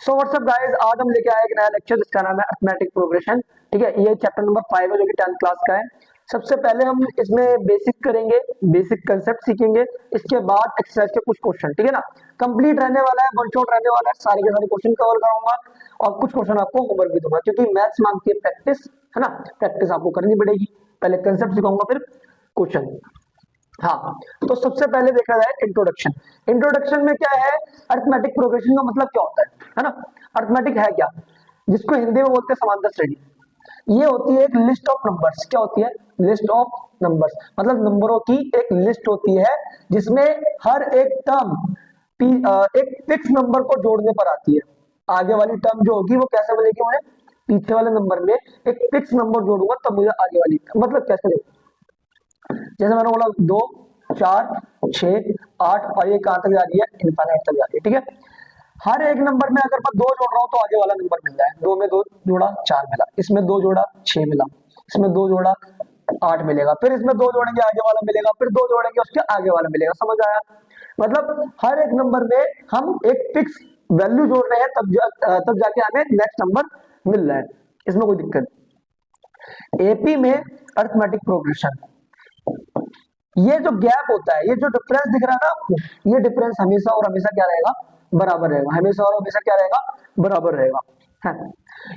So what's up guys, आज हम लेके आए एक नया लेक्चर जिसका नाम है अरिथमेटिक प्रोग्रेशन। ठीक है, ये चैप्टर नंबर 5 है जो कि 10th क्लास का है। सबसे पहले हम इसमें बेसिक करेंगे, बेसिक कंसेप्ट सीखेंगे, इसके बाद एक्सरसाइज के कुछ क्वेश्चन। ठीक है ना, कंप्लीट रहने वाला है, वन शॉट रहने वाला है, सारे के सारे क्वेश्चन कवर करूंगा और कुछ क्वेश्चन आपको होमवर्क भी दूंगा क्योंकि मैथ्स मांगती है प्रैक्टिस, है ना। प्रैक्टिस आपको करनी पड़ेगी, पहले कंसेप्ट सिखाऊंगा फिर क्वेश्चन। हाँ, तो सबसे पहले देखा जाए इंट्रोडक्शन। इंट्रोडक्शन में क्या है, अरिथमेटिक प्रोग्रेशन का मतलब क्या होता है ना। अरिथमेटिक है क्या, जिसको हिंदी में बोलते हैं समांतर श्रेणी। ये होती है एक लिस्ट ऑफ नंबर्स। क्या होती है, लिस्ट ऑफ नंबर्स, मतलब नंबरों की एक लिस्ट होती है जिसमें हर एक टर्म एक फिक्स नंबर को जोड़ने पर आती है। आगे वाली टर्म जो होगी वो कैसे बनेगी, मुझे पीछे वाले नंबर में एक फिक्स नंबर जोड़ूंगा तब मुझे आगे वाली, मतलब कैसे, जैसे मैंने बोला 2 4 6 8 और ये कहां तक जा रही है, इनफाइनाइट तक जा रही है। ठीक है, हर एक नंबर में अगर मैं 2 जोड़ रहा हूं तो आगे वाला नंबर मिल जाए। 2 में 2 जोड़ा 4 मिला, इसमें 2 जोड़ा 6 मिला, इसमें 2 जोड़ा 8 मिलेगा, फिर इसमें 2 जोड़ेंगे आगे वाला मिलेगा, फिर 2 जोड़ेंगे उसके आगे वाला मिलेगा। समझ आया, मतलब हर एक नंबर में हम एक फिक्स वैल्यू जोड़ रहे हैं तब जाके हमें नेक्स्ट नंबर मिल रहा है, इसमें कोई दिक्कत नहीं। एपी में अरिथमेटिक प्रोग्रेशन, ये जो गैप होता है, ये जो डिफरेंस दिख रहा है ना आपको, ये डिफरेंस हमेशा और हमेशा क्या रहेगा, बराबर रहेगा। हमेशा और हमेशा क्या रहेगा, बराबर रहेगा। है,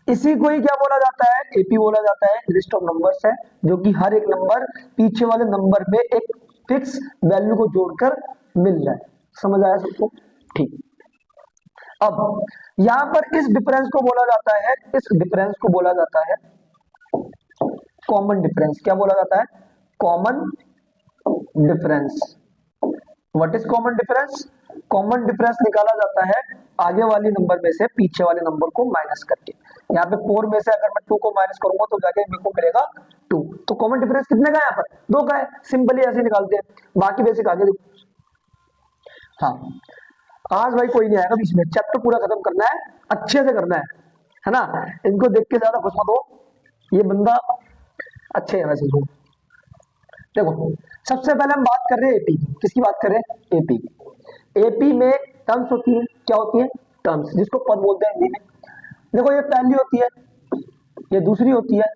इसी को ही क्या बोला जाता है, एपी बोला जाता है। लिस्ट ऑफ नंबर्स है जो कि हर एक नंबर पीछे वाले नंबर में एक फिक्स वैल्यू को जोड़कर मिल जाए। समझ आया सबको, ठीक। अब यहां पर इस डिफरेंस को बोला जाता है, इस डिफरेंस को बोला जाता है कॉमन डिफरेंस। क्या बोला जाता है, common difference. What is common difference, common difference निकाला जाता है आगे वाले नंबर में से पीछे वाले नंबर को माइनस करके। यहाँ पे 4 में से अगर मैं 2 को माइनस करूंगा तो जाके मेरे को मिलेगा 2। तो कॉमन डिफरेंस कितने का है, यहाँ पर 2 का है। सिंपली ऐसे निकालते हैं, बाकी बेसिक आगे देखो। हाँ, आज भाई कोई नहीं आएगा बीच में, चैप्टर पूरा खत्म करना है, अच्छे से करना है ना। इनको देख के ज्यादा खुश मत हो, ये बंदा अच्छे है वैसे। देखो, सबसे पहले हम बात कर रहे हैं एपी। किसकी बात कर रहे हैं, एपी। एपी में टर्म्स होती है, क्या होती है, टर्म्स, जिसको पद बोलते हैं हिंदी में। देखो, ये पहली होती है, ये दूसरी होती है,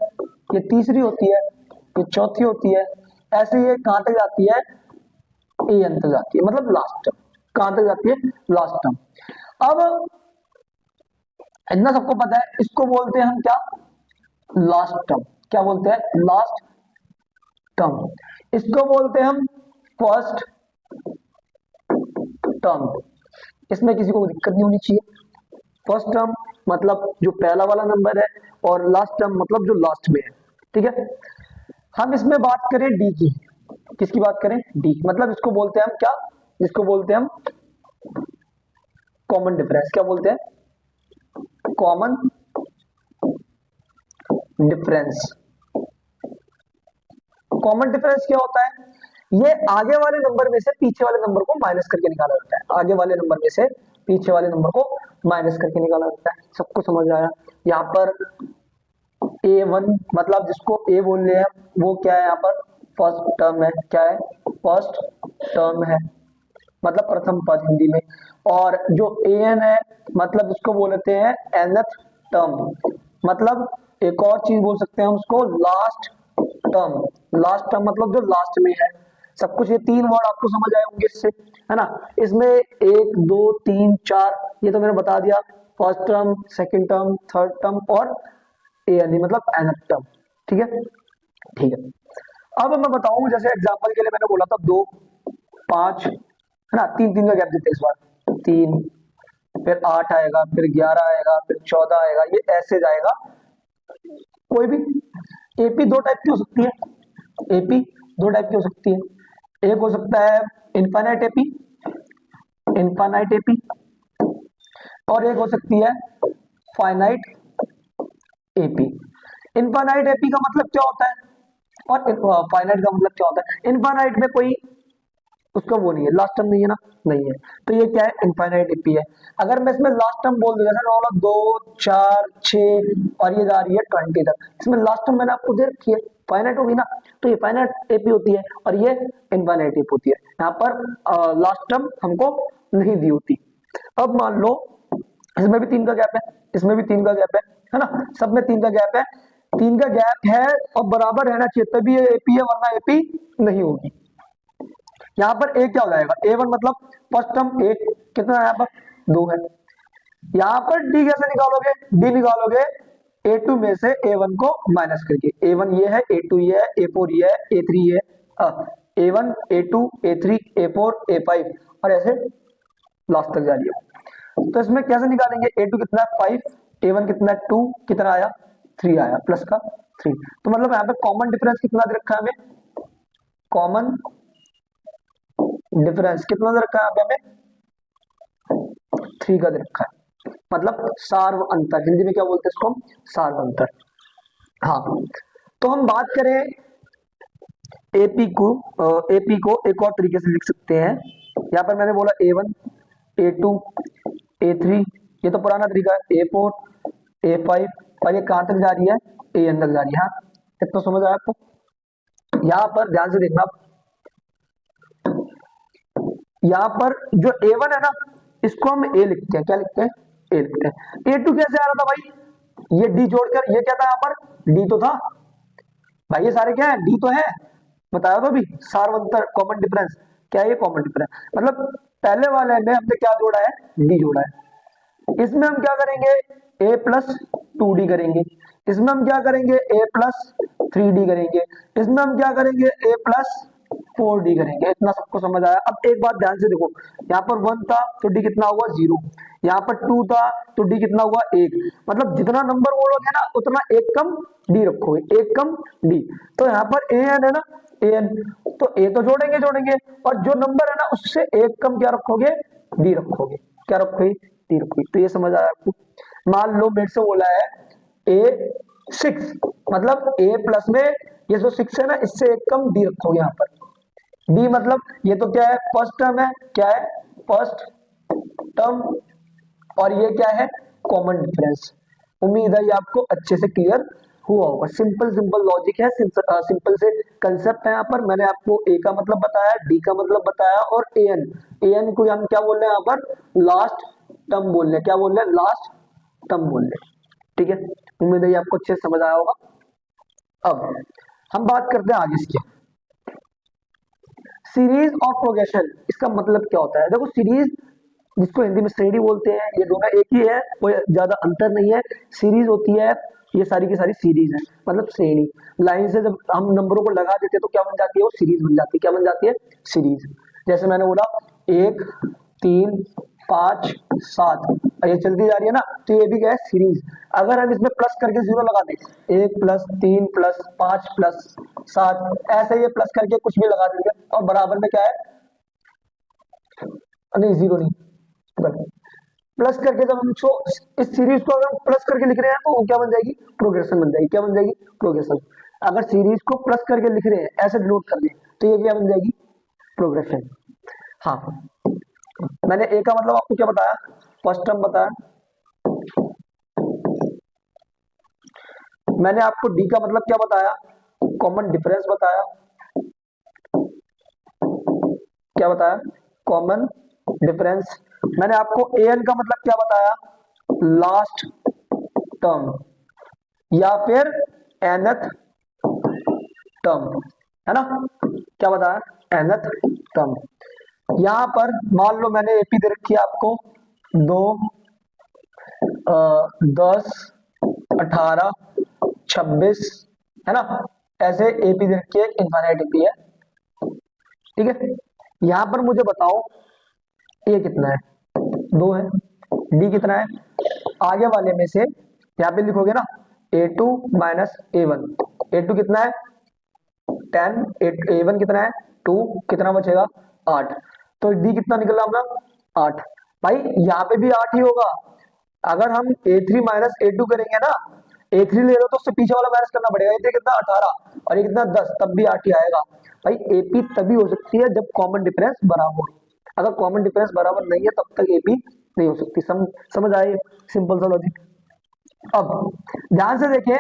ये तीसरी होती है, ये चौथी होती है, ऐसे ये कहां तक जाती है, ए अंत तक जाती है, मतलब लास्ट टर्म। कहां तक जाती है, लास्ट टर्म। अब इतना सबको पता है, इसको बोलते हैं हम क्या, लास्ट टर्म। क्या बोलते हैं, लास्ट टर्म। इसको बोलते हैं हम फर्स्ट टर्म। इसमें किसी को दिक्कत नहीं होनी चाहिए। फर्स्ट टर्म मतलब जो पहला वाला नंबर है, और लास्ट टर्म मतलब जो लास्ट में है। ठीक है, हम इसमें बात करें डी की। किसकी बात करें, डी, मतलब इसको बोलते हैं हम क्या, इसको बोलते हैं हम कॉमन डिफरेंस। क्या बोलते हैं, कॉमन डिफरेंस। कॉमन डिफरेंस क्या होता है, ये आगे वाले नंबर में से पीछे वाले नंबर को माइनस करके निकाला जाता है। आगे वाले नंबर में से पीछे वाले नंबर को माइनस करके निकाला जाता है। सबको समझ आया। यहाँ पर A1 मतलब जिसको A बोल रहे हैं वो क्या है, यहाँ पर फर्स्ट टर्म है। क्या है, फर्स्ट टर्म है, मतलब प्रथम पद हिंदी में। और जो AN है मतलब इसको बोलते हैं nth टर्म, मतलब एक और चीज बोल सकते हैं हम उसको, लास्ट टर्म। लास्ट टर्म मतलब जो लास्ट में है। सब कुछ, ये 3 वर्ड आपको समझ आए होंगे इससे, है ना। इसमें 1 2 3 4 ये तो मैंने बता दिया, first term, second term, third term और एन मतलब nth टर्म। ठीक है, ठीक है। अब मैं बताऊं, जैसे एग्जांपल के लिए मैंने बोला था 2 5, है ना, 3 का गैप देते हैं इस बार। 3, फिर 8 आएगा, फिर 11 आएगा, फिर 14 आएगा, ये ऐसे जाएगा। कोई भी एपी 2 टाइप की हो सकती है, एपी 2 टाइप की हो सकती है। एक हो सकता है इनफाइनाइट एपी, इनफाइनाइट एपी, और एक हो सकती है फाइनाइट एपी। इनफाइनाइट एपी का मतलब क्या होता है, और फाइनाइट का मतलब क्या होता है। इनफाइनाइट में कोई उसका वो नहीं है, लास्ट टर्म नहीं है ना, नहीं है, तो ये क्या है, इनफाइनाइट एपी है। अगर मैं इसमें लास्ट टर्म बोल दूं, जैसे 2 4 6 और ये जा रही है 20 तक, इसमें लास्ट टर्म मैंने आपको दे रखी है, फाइनाइट होगी ना, तो ये फाइनाइट एपी होती है और ये इनफाइनाइट एपी होती है। यहाँ पर लास्ट टर्म हमको नहीं दी होती। अब मान लो इसमें भी 3 का गैप है, इसमें भी 3 का गैप है ना, सब में 3 का गैप है, 3 का गैप है और बराबर रहना चाहिए तभी ये एपी है, वरना एपी नहीं होगी। यहाँ पर ए क्या हो जाएगा, A1 मतलब फर्स्ट टर्म ए, कितना है यहाँ पर 2 है। यहाँ पर डी कैसे निकालोगे, डी निकालोगे A2 में से A1 को माइनस करके, A1 ये है, A2 ये है, A4 ये है, A3 ये है, A1 A2 A3 A4 A5 और ऐसे लास्ट तक जा रही है। तो इसमें कैसे निकालेंगे, A2 कितना है 5, A1 कितना है 2, कितना आया 3 आया, प्लस का 3। तो मतलब यहाँ पे कॉमन डिफरेंस कितना दे रखा है हमें, कॉमन डिफरेंस कितना दे रखा है यहाँ पे हमें 3 का दे रखा है, मतलब सार्व अंतर, हिंदी में क्या बोलते हैं इसको, सार्व अंतर। हाँ, तो हम बात करें एपी को एक और तरीके से लिख सकते हैं। यहाँ पर मैंने बोला A1 A2 A3, ये तो पुराना तरीका है, A4 A5 और ये कहां तक जा रही है, AN तक जा रही है। हाँ, इतना समझ आया आपको। यहाँ पर ध्यान से देखना, यहाँ पर जो A1 है ना, इसको हम A लिखते हैं, क्या लिखते हैं, A लिखते हैं। A2 कैसे आ रहा था भाई, ये D जोड़कर, ये क्या था यहाँ पर, D तो था भाई, ये सारे क्या है, D तो है, बताया तो अभी, सार्वंतर कॉमन डिफरेंस, क्या है ये कॉमन डिफरेंस, मतलब पहले वाले में हमने क्या जोड़ा है, D जोड़ा है। इसमें हम क्या करेंगे, A प्लस 2D करेंगे, इसमें हम क्या करेंगे, A प्लस 3D करेंगे, इसमें हम क्या करेंगे, A प्लस 4D करेंगे। इतना सबको समझ आया। अब एक बात ध्यान से देखो, यहाँ पर 1 था तो D कितना हुआ 0, यहाँ पर 2 था तो D कितना हुआ 1, मतलब जितना नंबर बोलोगे ना उतना एक कम D रखोगे, एक कम D। तो यहाँ पर AN है ना, AN, तो A तो जोड़ेंगे जोड़ेंगे, और जो नंबर है ना उससे एक कम क्या रखोगे, D रखोगे, क्या रखोगे, D रखोगे। तो ये समझ आया आपको। मान लो मेरे से बोला है A6, मतलब A प्लस में ये जो 6 है ना, इससे एक कम D रखोगे यहाँ पर। D मतलब ये तो क्या है, फर्स्ट टर्म है, क्या है, फर्स्ट टर्म, और ये क्या है, कॉमन डिफरेंस। उम्मीद है ये आपको अच्छे से क्लियर हुआ होगा। सिंपल सिंपल लॉजिक है, सिंपल से कंसेप्ट है। यहाँ पर मैंने आपको A का मतलब बताया, D का मतलब बताया, और AN को हम क्या बोल रहे हैं यहाँ पर, लास्ट टर्म बोल रहे हैं, क्या बोल रहे हैं, लास्ट टर्म बोल रहे हैं। ठीक है, उम्मीद है ये आपको अच्छे से समझ आया होगा। अब हम बात करते हैं आगे इसकी, सीरीज ऑफ प्रोग्रेशन। इसका मतलब क्या होता है, देखो सीरीज जिसको हिंदी में श्रेणी बोलते हैं, ये दोनों एक ही है, कोई ज्यादा अंतर नहीं है। सीरीज होती है, ये सारी की सारी सीरीज है, मतलब श्रेणी। लाइन से जब हम नंबरों को लगा देते हैं तो क्या बन जाती है, वो सीरीज बन जाती है। क्या बन जाती है, सीरीज। जैसे मैंने बोला 1 3 5 7, ये चलती जा रही है ना, तो ये भी क्या है, सीरीज। अगर हम इसमें प्लस करके 0 लगा दें, 1 प्लस 3 प्लस 5 प्लस 7, ऐसे ये प्लस करके कुछ भी लगा देंगे, और बराबर में क्या है, नहीं 0 नहीं, प्लस करके जब हम इसको, इस सीरीज को अगर प्लस करके लिख रहे हैं तो वो क्या बन जाएगी, प्रोग्रेशन बन जाएगी। क्या बन जाएगी, प्रोग्रेशन। अगर सीरीज को प्लस करके लिख रहे हैं, ऐसे डिनोट कर दें, तो ये क्या बन जाएगी, प्रोग्रेशन। हाँ, मैंने ए का मतलब आपको क्या बताया, फर्स्ट टर्म बताया, मैंने आपको डी का मतलब क्या बताया, कॉमन डिफरेंस बताया, क्या बताया, कॉमन डिफरेंस। मैंने आपको एन का मतलब क्या बताया, लास्ट टर्म या फिर एनथ टर्म, है ना, क्या बताया, एनथ टर्म। यहां पर मान लो मैंने एपी दे रखी है आपको 2 10 18 26, है ना, ऐसे एपी दे रखी है, इनफाइनाइट एपी है। ठीक है, यहां पर मुझे बताओ ए कितना है, 2 है, डी कितना है, आगे वाले में से यहाँ पे लिखोगे ना A2 माइनस A1, A2 कितना है 10, A1 कितना है 2, कितना बचेगा 8, तो डी कितना निकला अपना 8। भाई यहाँ पे भी 8 ही होगा। अगर हम A3 माइनस A2 करेंगे ना, A3 ले रहे हो तो उससे पीछे वाला माइनस करना पड़ेगा, ये कितना 18 और ये कितना 10, तब भी 8 ही आएगा। भाई एपी तभी हो सकती है जब कॉमन डिफरेंस बराबर हो, अगर कॉमन डिफरेंस बराबर नहीं है तब तक एपी नहीं हो सकती। समझ आए, सिंपल सा लॉजिक। अब ध्यान से देखें,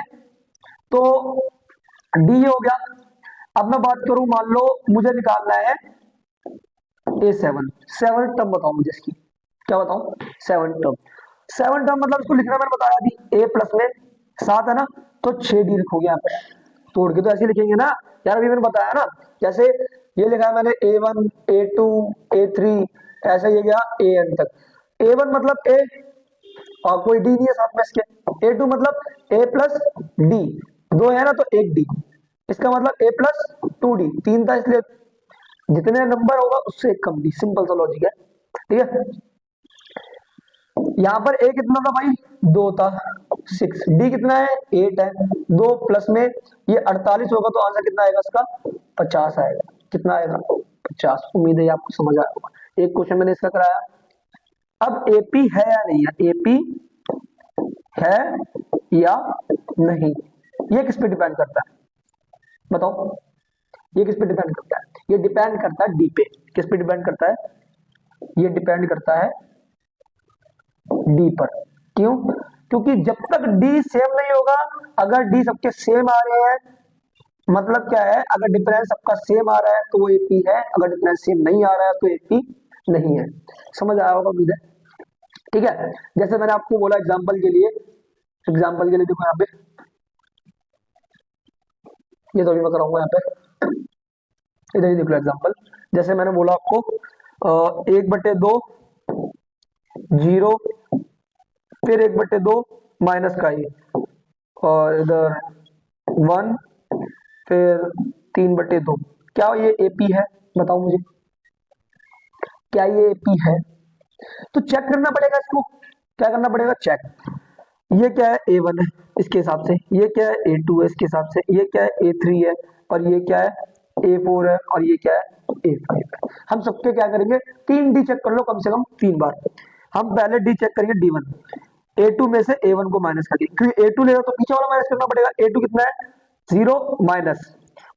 तो डी हो गया। अब मैं बात करूं, मान लो मुझे निकालना है A7, 7 टर्म बताओ मुझे इसकी, क्या बताऊं, 7 टर्म। 7 टर्म मतलब इसको लिखना मैंने बताया अभी, ए प्लस में 7 है ना, तो 6d लिखोगे यहाँ पे, तोड़ के तो ऐसे लिखेंगे ना यार, अभी मैंने बताया ना, जैसे ये लिखा है मैंने A1 A2 A3, ऐसे ये गया AN तक। A1 मतलब A और कोई डी नहीं है साथ में इसके, A2 मतलब A प्लस डी, दो है ना तो एक डी, इसका मतलब A प्लस 2d, 3 था इसलिए जितने नंबर होगा उससे एक कम डी, सिंपल सा लॉजिक है, ठीक है। यहाँ पर ए कितना था भाई, 2 था, 6, डी कितना है 8 है, 2 प्लस में ये 48 होगा तो आंसर कितना आएगा इसका, 50 आएगा, कितना आएगा 50। उम्मीद है आपको समझ आया होगा, एक क्वेश्चन मैंने इसका कराया। अब एपी है या नहीं है, एपी है या नहीं, ये किस पे डिपेंड करता है बताओ, ये किस पे डिपेंड करता है, ये डिपेंड करता है डी पे, किस पे डिपेंड करता है, ये डिपेंड करता है डी पर। क्यों, क्योंकि जब तक डी सेम नहीं होगा, अगर डी सबके सेम आ रहे हैं मतलब क्या है, अगर डिफरेंस सबका सेम आ रहा है तो वो एपी है, अगर डिफरेंस सेम नहीं आ रहा है तो एपी नहीं है। समझ आया होगा मुझे, ठीक है। जैसे मैंने आपको बोला एग्जांपल के लिए देखो यहाँ पे, ये तो अभी मैं कराऊंगा यहाँ पे, इधर ही देख लो एग्जांपल। जैसे मैंने बोला आपको 1/2 0, फिर 1/2 माइनस का ही, और इधर 1, फिर 3/2, क्या ये एपी है बताओ मुझे, क्या ये एपी है, तो चेक करना पड़ेगा इसको, क्या करना पड़ेगा चेक, ये क्या है A1 है इसके हिसाब से, ये क्या है A2 है इसके हिसाब से, ये क्या है A3 है, और ये क्या है A4 है, और ये क्या है A5 है। हम सबके क्या करेंगे, 3D चेक कर लो कम से कम 3 बार। हम पहले डी चेक करेंगे D1, A2 में से A1 को माइनस करिए, क्योंकि A2 लेगा तो पीछे वाला माइनस करना पड़ेगा, A2 कितना है 0 माइनस,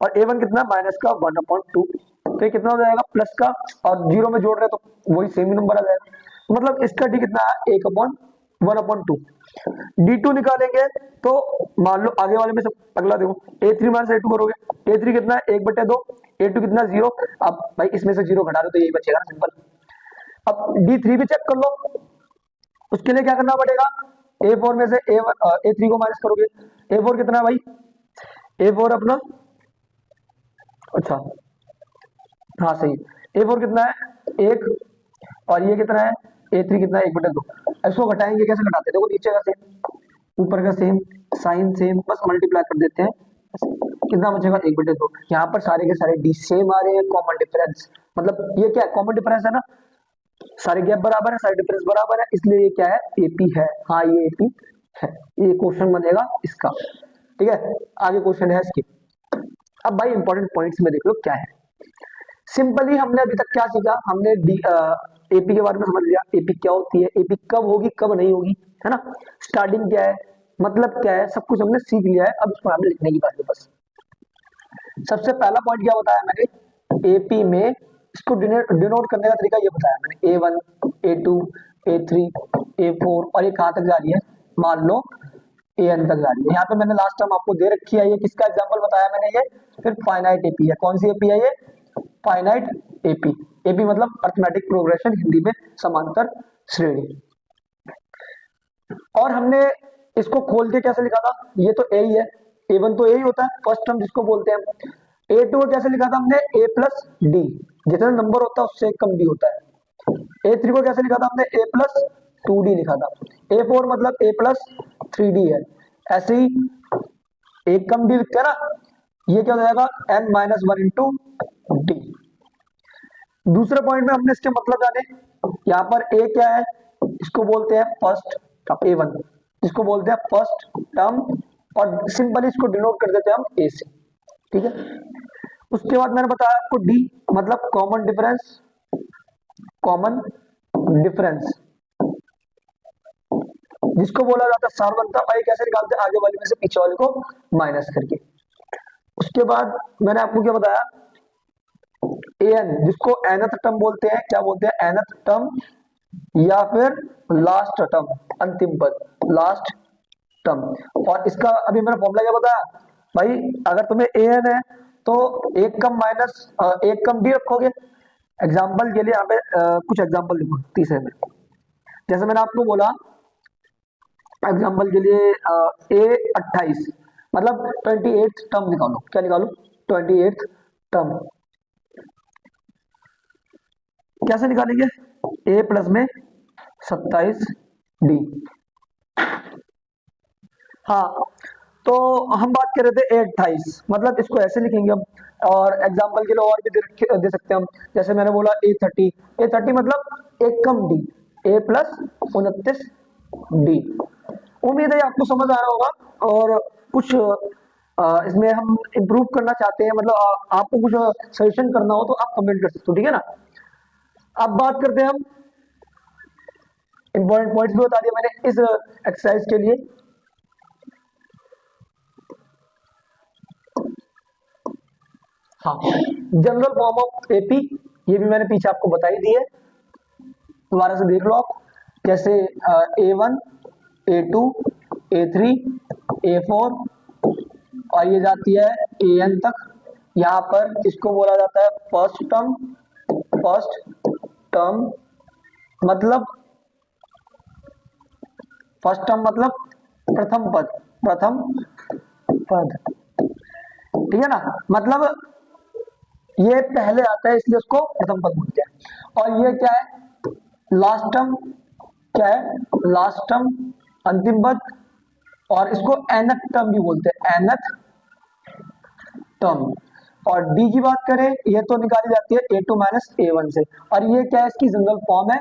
और A1 कितना माइनस का 1/2, तो ये कितना हो जाएगा प्लस का, और 0 में जोड़ रहे तो वही सेम ही नंबर आ जाएगा, मतलब इसका डी कितना है 1/2। D2 निकालेंगे तो मान लो आगे वाले में से अगला देखो, A3 माइनस A2 करोगे, A3 कितना है 1/2, A2 कितना 0, अब भाई इसमें से 0 घटा दो तो यही बचेगा ना, सिंपल। अब D3 भी चेक कर लो, उसके लिए क्या करना पड़ेगा, A4 में से A3 को माइनस करोगे, A4 कितना है भाई, A4 अपना, अच्छा हाँ सही, A4 कितना है 1, और ये कितना है A3 कितना है 1/2। इसको घटाएंगे, कैसे घटाते हैं देखो, नीचे का सेम ऊपर का सेम, साइन सेम, बस मल्टीप्लाई कर देते हैं, कितना बचेगा 1/2। यहाँ पर सारे के सारे डी सेम आ रहे हैं, कॉमन डिफरेंस, मतलब ये क्या कॉमन डिफरेंस है ना, सारे गैप बराबर है, सारे डिफरेंस बराबर है, इसलिए ये क्या है एपी है, हाँ ये एपी है, ये क्वेश्चन बनेगा इसका, ठीक है। आगे क्वेश्चन है इसकी। अब भाई इंपॉर्टेंट पॉइंट्स में देख लो क्या है, सिंपली हमने अभी तक क्या सीखा, हमने एपी के बारे में समझ लिया, एपी क्या होती है, एपी कब होगी कब नहीं होगी, है ना, स्टार्टिंग क्या है, मतलब क्या है, सब कुछ हमने सीख लिया है, अब इसको हमें लिखने की बात है बस। सबसे पहला पॉइंट क्या बताया मैंने, एपी में इसको डिनोट करने का तरीका ये बताया मैंने, A1 A2 A3 A4, और ये कहाँ तक जा रही है, मान लो AN तक जा रही है। यहाँ पे मैंने लास्ट टाइम आपको दे रखी है, ये किसका एग्जांपल बताया मैंने, ये फिर फाइनाइट एपी है, कौन सी एपी है ये, फाइनाइट एपी, एपी मतलब अरिथमेटिक प्रोग्रेशन, हिंदी में समांतर श्रेणी। और हमने इसको खोल के कैसे लिखा था, ये तो ए ही है, A1 तो ए ही होता है फर्स्ट टर्म जिसको बोलते हैं, A2 को कैसे लिखा था हमने A प्लस डी, जितना नंबर होता है उससे एक कम डी होता है। A3 को कैसे लिखा था हमने A प्लस 2D लिखा था। A4 मतलब A प्लस 3D है, ऐसे ही एक कम डी लिखते हैं ना, ये क्या हो जाएगा n-1 इंटू डी। दूसरे पॉइंट में हमने इसके मतलब जाने, यहाँ पर A क्या है, इसको बोलते हैं फर्स्ट टर्म, A1 इसको बोलते हैं फर्स्ट टर्म, और सिंपली इसको डिनोट कर देते हैं हम A से, ठीक है। उसके बाद मैंने बताया आपको D मतलब कॉमन डिफरेंस, कॉमन डिफरेंस जिसको बोला जाता है सार्वंता, और कैसे निकालते हैं, आगे वाले में से पीछे वाले को माइनस करके। उसके बाद मैंने आपको क्या बताया, an जिसको nth टर्म बोलते हैं, क्या बोलते हैं nth टर्म, या फिर लास्ट टर्म, अंतिम पद, लास्ट टर्म। और इसका अभी मैंने फॉर्मूला क्या बताया भाई, अगर तुम्हें an है तो एक कम माइनस एक कम डी रखोगे। एग्जाम्पल के लिए यहाँ पे कुछ एग्जाम्पल लिखो तीसरे में, जैसे मैंने आपको बोला एग्जाम्पल के लिए ए 28 मतलब 28th टर्म निकालो। क्या निकालो? 28th term. कैसे निकालेंगे? ए प्लस में 27 डी। हाँ, तो हम बात कर रहे थे ए 28 मतलब इसको ऐसे लिखेंगे हम। और एग्जाम्पल के लिए और भी दे सकते हैं हम। जैसे मैंने बोला ए 30 मतलब एक कम डी, ए प्लस 29 डी। उम्मीद है आपको समझ आ रहा होगा। और कुछ इसमें हम इम्प्रूव करना चाहते हैं, मतलब आपको कुछ सजेशन करना हो तो आप कमेंट कर सकते हो, ठीक है ना। अब बात करते हैं हम, इंपॉर्टेंट पॉइंट्स भी बता दिया मैंने इस एक्सरसाइज के लिए। हाँ, जनरल फॉर्म ऑफ एपी ये भी मैंने पीछे आपको बताई दी है, दोबारा से देख लो आप। जैसे A1 A2 A3 A4 और ये जाती है AN तक। यहाँ पर इसको बोला जाता है फर्स्ट टर्म। फर्स्ट टर्म मतलब प्रथम पद। प्रथम पद, ठीक है ना। मतलब ये पहले आता है इसलिए उसको प्रथम पद बोलते हैं। और ये क्या है? Last term. क्या है? लास्ट टर्म, अंतिम पद। और इसको nth टर्म भी बोलते हैं, nth टर्म। और डी की बात करें, ये तो निकाली जाती है A2 माइनस A1 से। और ये क्या है? इसकी जनरल फॉर्म है।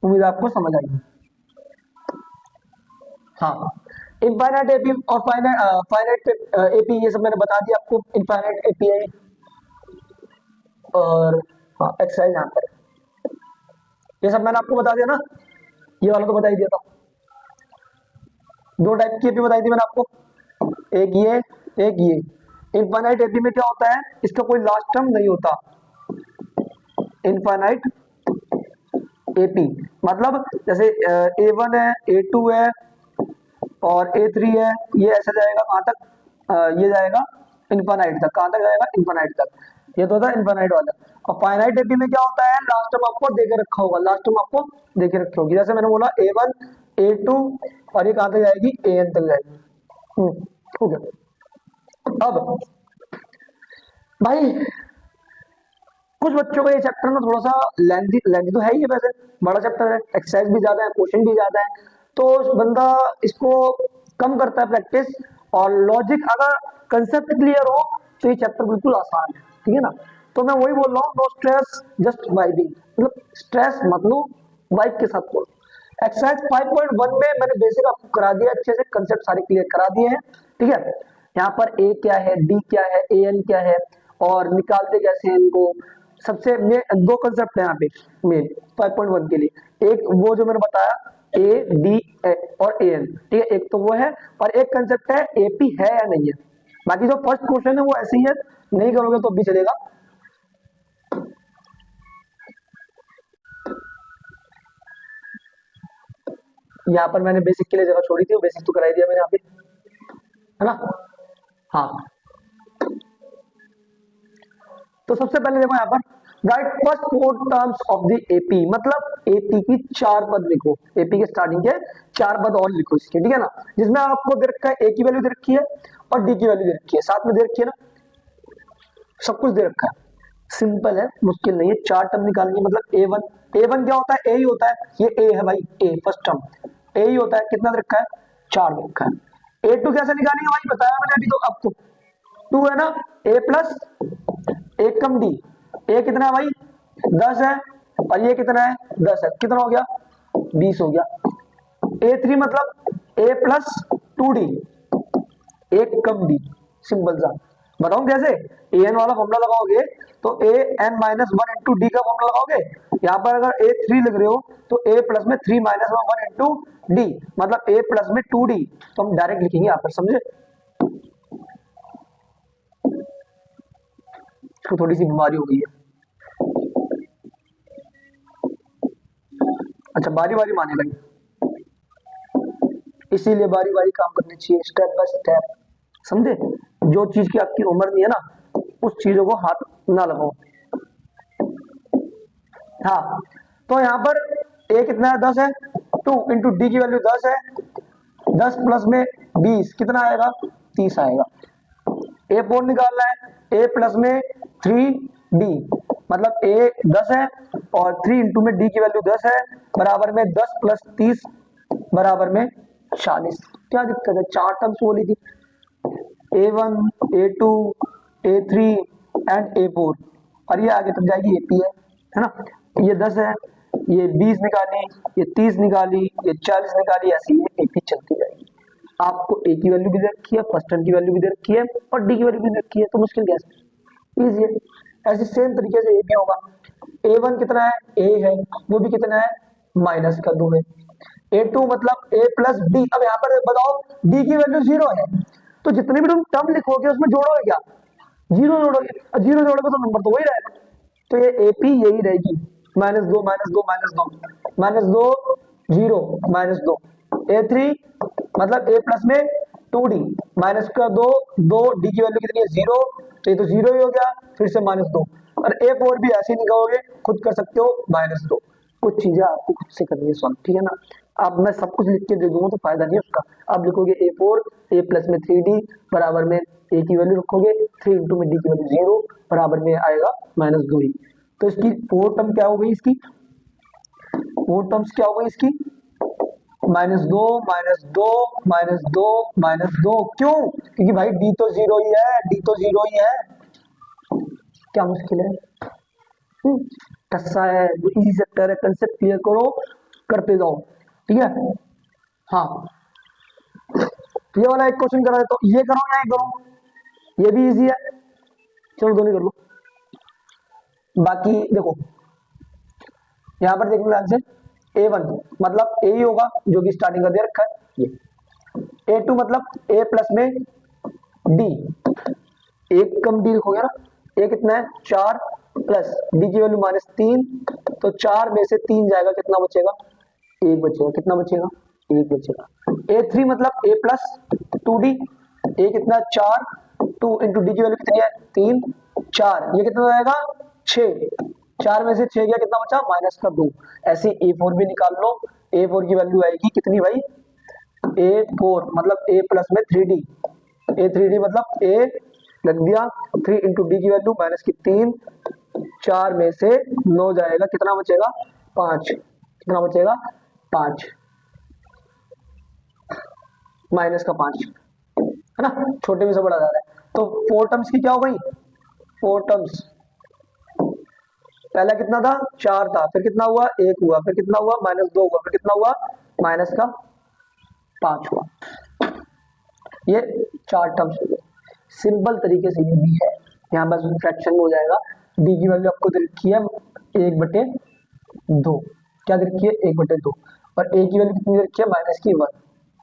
उम्मीद आपको समझ आएगी। हाँ, इनफाइनाइट एपी और फाइनाइट एपी ये सब मैंने बता दिया आपको। इनफाइनाइट एपीआई और हाँ एक्सरसाइज यहाँ पर ये सब मैंने आपको बता दिया ना। ये वाला तो बता ही दिया था। दो टाइप की एपी बताई थी मैंने आपको, एक ये एक ये। इनफाइनाइट एपी में क्या होता है? इसका कोई लास्ट टर्म नहीं होता। इनफाइनाइट एपी मतलब जैसे A1 है A2 है और A3 है, ये ऐसा जाएगा कहाँ तक? ये जाएगा इनफाइनाइट तक। कहाँ तक जाएगा? इनफाइनाइट तक। ये तो था इनफाइनाइट वाला। और फाइनाइट एपी में क्या होता है? लास्ट टर्म आपको देके रखा होगा। लास्ट टर्म आपको देके रखी होगी। जैसे मैंने बोला A1 A2 और ये कहाँ तक जाएगी? AN तक जाएगी। हो गया। अब भाई कुछ बच्चों का ये चैप्टर ना थोड़ा सा लेंथी तो है ही है, वैसे बड़ा चैप्टर है, एक्सरसाइज भी ज्यादा है, क्वेश्चन भी ज्यादा है। तो बंदा इसको कम करता है प्रैक्टिस। और लॉजिक अगर कंसेप्ट क्लियर हो तो ये चैप्टर बिल्कुल आसान है, ठीक है ना। तो मैं वही बोल रहा हूँ, नो स्ट्रेस जस्ट वाइबिंग, मतलब स्ट्रेस मत लो, वाइब के साथ बोलो। एक्सरसाइज 5.1 में मैंने बेसिक आपको करा दिया, अच्छे से कंसेप्ट सारे क्लियर करा दिए हैं, ठीक है। यहाँ पर ए क्या है, डी क्या है, AN क्या है और निकालते कैसे हैं इनको। सबसे दो कंसेप्ट है यहाँ पे मेन 5.1 के लिए। एक वो जो मैंने बताया A, D और AN, ठीक है, एक तो वो है। और एक कंसेप्ट है AP है या नहीं है। बाकी जो फर्स्ट क्वेश्चन है वो ऐसे ही है, नहीं करोगे तो भी चलेगा। यहाँ पर मैंने बेसिक के लिए जगह छोड़ी थी, बेसिक तो कराई दिया मैंने यहाँ पे, है ना। हाँ, तो सबसे पहले देखो यहाँ पर right first 4 terms of the AP, मतलब एपी की 4 पद लिखो। एपी के स्टार्टिंग के 4 पद और लिखो इसके, ठीक है ना। जिसमें आपको दे रखा है ए की वैल्यू दे रखी है और डी की वैल्यू दे रखी है, साथ में दे रखी है ना, सब कुछ दे रखा है। सिंपल है, मुश्किल नहीं है। 4 टर्म निकालनी है, मतलब A1 क्या होता है? ए ही होता है। ये ए है भाई, ए फर्स्ट टर्म ए ही होता है। कितना दे रखा है? 4 दे रखा है। A2 कैसे निकालेंगे भाई? बताया मैंने अभी तो आपको, 2 है ना, A प्लस एक कम डी। ए कितना है भाई? 10 है और ये कितना है? 10 है। कितना हो गया? 20 हो गया। A3 मतलब A प्लस 2D, एक कम डी। सिंपल सा बताऊं कैसे? AN वाला फॉर्मूला लगाओगे तो AN माइनस 1 इंटू डी का फॉर्मूला लगाओगे। यहाँ पर अगर A3 लिख रहे हो तो A प्लस में 3 माइनस 1 इंटू डी, मतलब A प्लस में 2D। तो हम डायरेक्ट लिखेंगे यहाँ पर, समझे। इसको थोड़ी सी बीमारी हो गई है। अच्छा, बारी बारी माने लगे, इसीलिए बारी बारी काम करनी चाहिए, स्टेप बाय स्टेप, समझे। जो चीज की आपकी उम्र नहीं है ना, उस चीजों को हाथ ना लगाओ। हाँ, तो यहाँ पर ए कितना है? 10 है। 2 इंटू डी की वैल्यू 10 है 10 प्लस में 20 कितना आएगा, 30 आएगा। A4 निकालना है, A प्लस में 3D, मतलब A 10 है और 3 इंटू में D की वैल्यू 10 है, बराबर में 10 प्लस 30 बराबर में 40। क्या दिक्कत है, 4 टर्म्स बोली थी, A1 A2 A3 and A4, और ये आगे तक जाएगी AP है ना। ये 10 है, ये 20 निकाली, ये 30 निकाली, ये 40 निकाली, ऐसे ये AP चलती जाएगी। आपको A की वैल्यू भी दे रखी है, फर्स्ट टर्म की वैल्यू भी दे रखी है और D की वैल्यू भी दे रखी है, तो मुश्किल कैसे, इजी है। ऐसे सेम तरीके से A भी होगा। A1 कितना है, A है, वो भी कितना है, माइनस का 2 है। A2 मतलब A प्लस D, अब यहाँ पर बताओ D की वैल्यू 0 है, तो जितने भी तुम टर्म लिखोगे उसमें जोड़ोगे क्या, 0 जोड़ोगे, और 0 जोड़ोगे तो नंबर तो वही रहेगा, तो ये AP यही रहेगी, -2 -2 -2 -2 0 -2। A3 मतलब A प्लस में 2D, माइनस का 2 2, D की वैल्यू कितनी है, 0, तो ये तो 0 ही हो गया, फिर से -2। और A4 भी ऐसे ही निकालोगे, खुद कर सकते हो, -2। कुछ चीजें आपको खुद से करनी है सॉल्व, ठीक है ना। अब मैं सब कुछ लिख के दे दूंगा तो फायदा नहीं है उसका। अब लिखोगे A4 A प्लस में 3D बराबर में A की वैल्यू रखोगे 3 इंटू में D की वैल्यू 0 बराबर में आएगा -2 ही। तो इसकी 4 टर्म क्या हो गई, इसकी 4 टर्म्स क्या हो गई इसकी, -2 -2 -2 -2। क्यों, क्योंकि भाई D तो 0 ही है, D तो 0 ही है, क्या मुश्किल है, टस्सा है, जो इजी सेक्टर है, कंसेप्ट क्लियर करो, करते जाओ, ठीक है। हाँ, ये वाला एक क्वेश्चन करा है, तो ये करो या ये करो, ये भी इजी है, चलो दोनों कर लो। बाकी देखो यहाँ पर देखने ध्यान से, A1 मतलब A ही होगा जो कि स्टार्टिंग का दे रखा है, ये A2 मतलब A प्लस में D, एक कम D लिखोगे ना, A कितना है 4 प्लस D की वैल्यू -3, तो 4 में से 3 जाएगा, कितना बचेगा, 1 बचेगा, कितना बचेगा, 1 बचेगा। A3 मतलब A प्लस 2D, A कितना 4, 2 इंटू D की वैल्यू कितनी है 3, 4, ये कितना जाएगा 6, 4 में से 6 गया, कितना बचा, -2। ऐसे A4 भी निकाल लो, A4 की वैल्यू आएगी कितनी भाई, A4 मतलब A प्लस में 3D, A3D मतलब A लग दिया, 3 इंटू D की वैल्यू -3, 4 में से 9 जाएगा, कितना बचेगा 5, कितना बचेगा 5, -5 है ना, छोटे में से बड़ा जा रहा है। तो 4 टर्म्स की क्या हो गई, 4 टर्म्स, पहला कितना था 4 था, फिर कितना हुआ 1 हुआ, फिर कितना हुआ -2 हुआ, फिर कितना हुआ -5 हुआ, ये 4 टर्म्स हो गए। सिंपल तरीके से ये भी है, यहाँ बस फ्रैक्शन में हो जाएगा। D की वैल्यू आपको दे रखी है 1/2, क्या दे रखी है 1/2, और A की वैल्यू कितनी दे रखी है -1।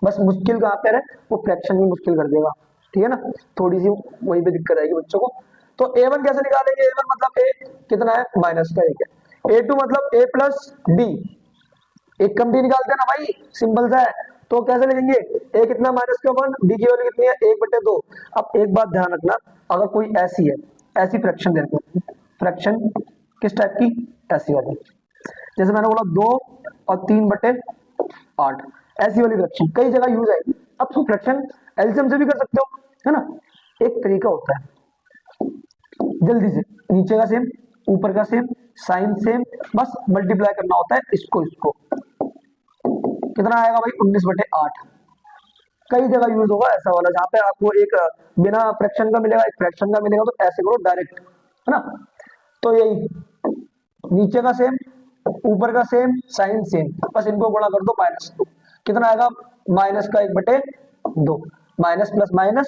बस मुश्किल कहाँ पे है, वो फ्रैक्शन में मुश्किल कर देगा, ठीक है ना, थोड़ी सी वहीं पे दिक्कत आएगी बच्चों को। तो A1 कैसे निकालेंगे, A1 मतलब A कितना है -1 है, A2 मतलब A प्लस D, एक कम D निकालते हैं ना भाई, सिंपल सा है, तो कैसे लिखेंगे, A कितना -1, D की वैल्यू कितनी है 1/2। अब एक बात ध्यान रखना, अगर कोई ऐसी है, ऐसी फ्रैक्शन दे रखी है, फ्रैक्शन किस टाइप की, ऐसी वाली, जैसे मैंने बोला 2 और 3/8, ऐसी वाली फ्रैक्शन कई जगह यूज आएगी। अब तो फ्रैक्शन एलसीएम से भी कर सकते हो, है ना, एक तरीका होता है, जल्दी से नीचे का सेम ऊपर का सेम साइन सेम, बस मल्टीप्लाई करना होता है इसको, कितना आएगा भाई 19/8। कई जगह यूज होगा ऐसा वाला, जहाँ पे आपको एक बिना फ्रैक्शन का मिलेगा, एक फ्रैक्शन का मिलेगा, तो ऐसे करो डायरेक्ट, है ना। तो यही नीचे का सेम ऊपर का सेम साइन सेम, बस इनको गुणा कर दो -2, कितना आएगा -1/2, माइनस प्लस माइनस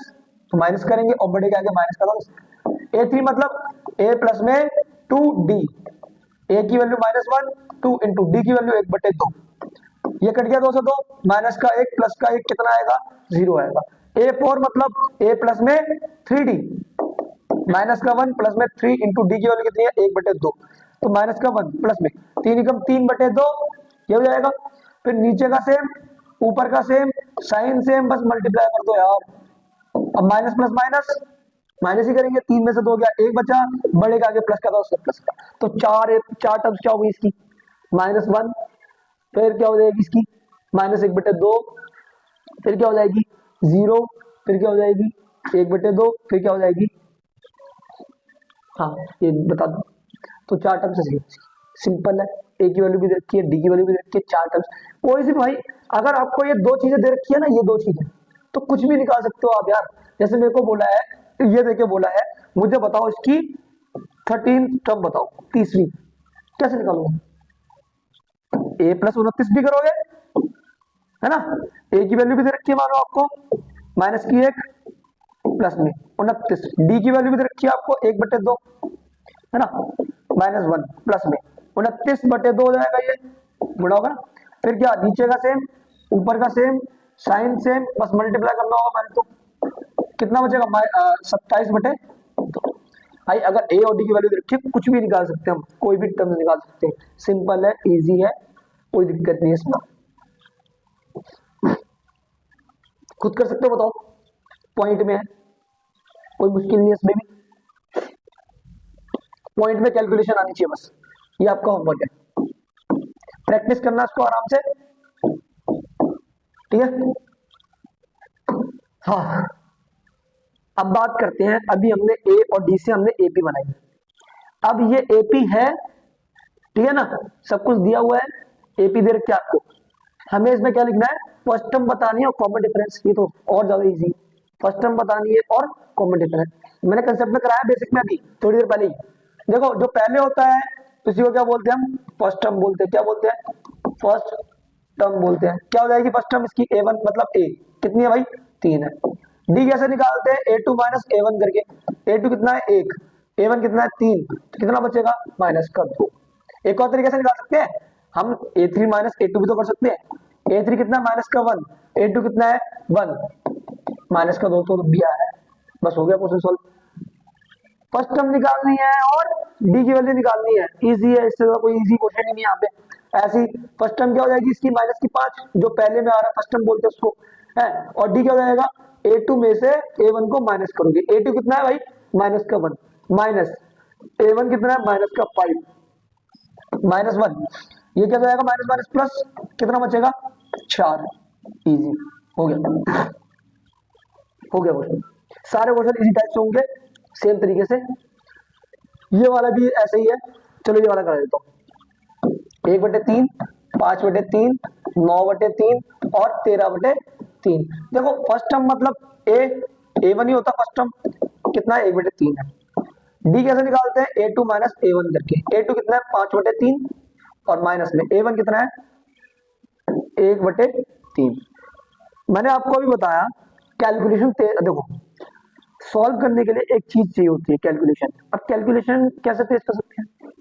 तो माइनस करेंगे और बड़े के आगे माइनस का दो। A3 मतलब A प्लस में 2D, A की वैल्यू -1, 2 इंटू D की वैल्यू 1/2, ये कट गया 2 से 2, माइनस का 1 प्लस का 1 कितना आएगा 0 आएगा। A4 मतलब A प्लस में 3D, माइनस का 1 प्लस में 3 इंटू D की वैल्यू कितनी है 1/2, तो माइनस का 1 प्लस में 3 एकम 3/2, ये हो जाएगा। फिर नीचे का सेम ऊपर का सेम साइन सेम, बस मल्टीप्लाई कर दो यार। अब माइनस प्लस माइनस माइनस ही करेंगे, 3 में से 2 गया 1 बचा, बड़े का आगे प्लस का था उससे प्लस का, तो 4 टर्म्स क्या होगी इसकी -1, फिर क्या हो जाएगी इसकी -1/2, फिर क्या हो जाएगी 0, फिर क्या हो जाएगी 1/2, फिर क्या हो जाएगी, हाँ ये बता दो। तो 4 टर्म्स है, सिंपल है। ए की वैल्यू भी दे रखी है, डी की वैल्यू भी दे रखी है, 4 टर्म्स। कोई सी भाई, अगर आपको ये दो चीजें दे रखी है ना, ये दो चीजें, तो कुछ भी निकाल सकते हो आप यार। जैसे मेरे को बोला है, ये देके बोला है मुझे बताओ इसकी 13 टर्म बताओ, 30वीं, कैसे निकालोगे? a प्लस 29 भी करोगे, है ना। ए की वैल्यू भी दे रखी है मानो आपको माइनस की 1 प्लस में 29, डी की वैल्यू भी दे रखी है आपको 1/2, है ना, -1 प्लस में 29/2 हो जाएगा, ये गुणा होगा ना। फिर क्या, नीचे का सेम ऊपर का सेम, साइन सेम, बस मल्टीप्लाई करना होगा मैंने तो कितना बचेगा 27/2। भाई अगर ए और डी की वैल्यू दे रखी है, कुछ भी निकाल सकते हैं हम, कोई भी टर्म निकाल सकते हैं, सिंपल है, इजी है, कोई दिक्कत नहीं है इसमें, खुद कर सकते हो। बताओ, पॉइंट में है, कोई मुश्किल नहीं है इसमें भी, पॉइंट में कैलकुलेशन आनी चाहिए बस, ये आपका होमवर्क है, प्रैक्टिस करना इसको आराम से, ठीक है। हाँ, अब बात करते हैं, अभी हमने ए और डी से हमने एपी बनाई, अब ये एपी है, ठीक है ना, सब कुछ दिया हुआ है, एपी दे रखे आपको, हमें इसमें क्या लिखना है, फर्स्ट टर्म बतानी है और कॉमन डिफरेंस, ये तो और ज्यादा इजी, फर्स्ट टर्म बतानी है और कॉमन डिफरेंस। मैंने कंसेप्ट में कराया बेसिक में अभी थोड़ी देर पहले ही। देखो जो पहले होता है उसी को क्या बोलते हैं हम, फर्स्ट टर्म बोलते हैं, क्या बोलते हैं, फर्स्ट टर्म बोलते हैं। क्या हो जाएगी फर्स्ट टर्म इसकी, a1 मतलब a कितनी है भाई 3 है। d कैसे निकालते हैं, a2 माइनस a1 करके, a2 कितना है 1, a1 कितना है 3, तो कितना बचेगा माइनस का 2। एक और तरीके से निकाल सकते हैं हम, a3 माइनस a2 भी तो कर सकते हैं, a3 कितना माइनस का 1, a2 कितना है 1, माइनस का 2 तो दिया है, बस हो गया क्वेश्चन सॉल्व। फर्स्ट टर्म निकालनी है और डी की वैल्यू निकालनी है, इजी है, इससे कोई इजी क्वेश्चन ही नहीं है यहाँ पे। ऐसी फर्स्ट टर्म क्या हो जाएगी इसकी माइनस की 5, जो पहले में आ रहा है फर्स्ट टर्म बोलते हैं उसको, है, और डी क्या हो जाएगा, a2 में से a1 को माइनस करोगे, a2 कितना है भाई माइनस का 1, माइनस a1 कितना है माइनस का 5, -1, ये क्या हो जाएगा माइनस माइनस प्लस, कितना बचेगा 4, इजी हो गया, हो गया क्वेश्चन। सारे क्वेश्चन इजी टाइप से होंगे सेम तरीके से, ये वाला भी ऐसे ही है। चलो ये वाला कर देता हूँ, 1/3, 5/3, 9/3 और 13/3। देखो फर्स्ट टर्म मतलब a1 ही होता फर्स्ट टर्म, कितना है 1/3 है। डी कैसे निकालते हैं, a2 माइनस a1 करके, a2 कितना है 5/3 और माइनस में a1 कितना है 1/3। मैंने आपको अभी बताया कैलकुलेशन, देखो सॉल्व करने के लिए एक चीज चाहिए होती है कैलकुलेशन। अब कैलकुलेशन कैसे तेज कर सकते हैं,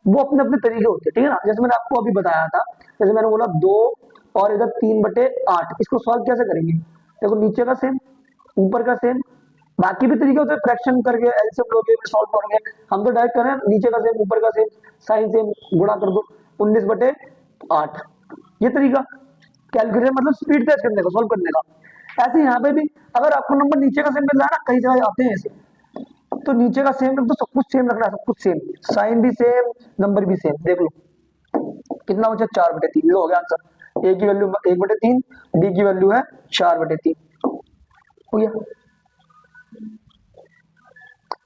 वो अपने अपने तरीके होते हैं, ठीक है ना। जैसे मैंने आपको अभी बताया था, जैसे मैंने बोला 2 और इधर 3/8, इसको सॉल्व कैसे करेंगे, देखो नीचे का सेम ऊपर का सेम, बाकी भी तरीके होते हैं, फ्रैक्शन करके एलसीएम लोगे सॉल्व करोगे, हम तो डायरेक्ट करें नीचे का सेम ऊपर का सेम, साइन सेम, गुणा कर दो 19/8, ये तरीका कैलकुलेशन मतलब स्पीड तेज करने का, सॉल्व करने का। ऐसे यहाँ पे भी अगर आपको नंबर नीचे का सेम मिल रहा है ना, कई जगह आते हैं ऐसे, तो नीचे का सेम रख दो, सब कुछ सेम रखना है, सब कुछ सेम, साइन भी सेम, नंबर भी सेम। देख लो कितना बचा 4/3, लो हो गया आंसर। ए की वैल्यू 1/3, डी की वैल्यू है 4/3, हो गया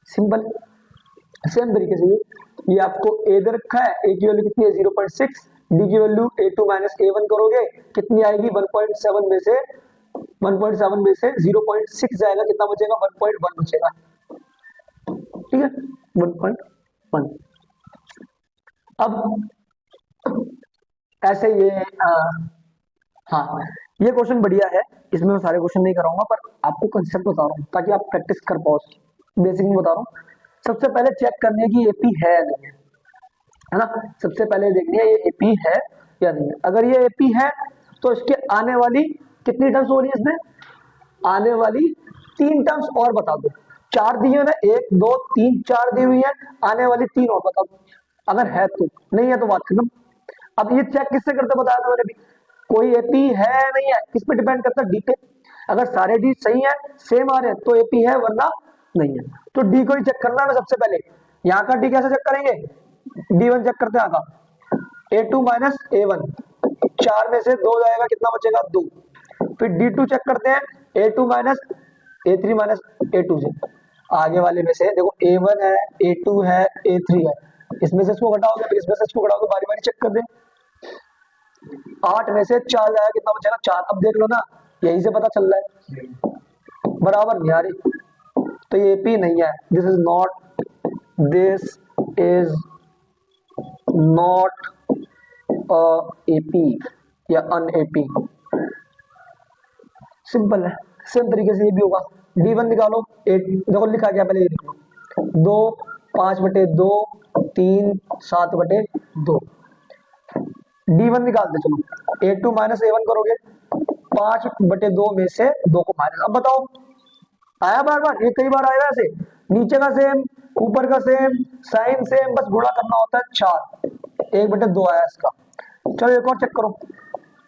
सिंपल। सेम तरीके से ये आपको ए दे रखा है, ए की वैल्यू कितनी है 0.6, डी की वैल्यू a2 माइनस a1 करोगे कितनी आएगी 1.7 में से 0.6 जाएगा, कितना बचेगा 1.1 बचेगा, ठीक है 1.1। अब ऐसे ये हाँ ये क्वेश्चन बढ़िया है, इसमें मैं सारे क्वेश्चन नहीं कराऊंगा, पर आपको कंसेप्ट बता रहा हूँ ताकि आप प्रैक्टिस कर पाओ, बेसिक में बता रहा हूँ। सबसे पहले चेक करनी है कि एपी है या नहीं है ना, सबसे पहले देखनी है ये एपी है या नहीं है। अगर ये एपी है तो इसके आने वाली कितनी टर्म्स हो रही है, इसमें आने वाली 3 टर्म्स और बता दो, 4 दी है ना, 1 2 3 4 दी हुई है, आने वाली 3 और बता दो, अगर है तो, नहीं है तो बात खत्म। अब ये चेक किससे करते बताया था मैंने भी, कोई एपी है नहीं है, किस पे डिपेंड करता है, डी पे। अगर सारे डी सही है सेम आ रहे हैं तो एपी है, वरना नहीं है। तो डी को ही चेक करना है सबसे पहले। यहाँ का डी कैसे चेक करेंगे, D1 चेक करते हैं, यहाँ का a2 माइनस a1, 4 में से 2 जाएगा, कितना बचेगा 2, फिर D2 चेक करते हैं, A2 minus A3 minus A2 से। आगे वाले में से देखो A1 है, A2 है, A3 है, इसमें से इसको घटाओगे, फिर इसमें से इसको घटाओगे, बारी बारी चेक कर दे। 8 में से 4 जाएगा, कितना बचेगा 4। अब देख लो ना, यही से पता चल रहा है बराबर नहीं आ रही, तो ये AP नहीं है। दिस इज नॉट AP या अन AP। सिंपल है। सेम तरीके से ये भी होगा। D1 निकालो, देखो लिखा क्या पहले ये लिख लो, 2 5/2 3 7/2। D1 निकालते चलो, A2 माइनस A1 करोगे, 5/2 में से 2 को माइनस। अब बताओ आया बार बार, ये कई बार आएगा ऐसे, नीचे का सेम ऊपर का सेम साइन सेम, बस गुणा करना होता है 4, 1/2 आया इसका। चलो एक और चेक करो,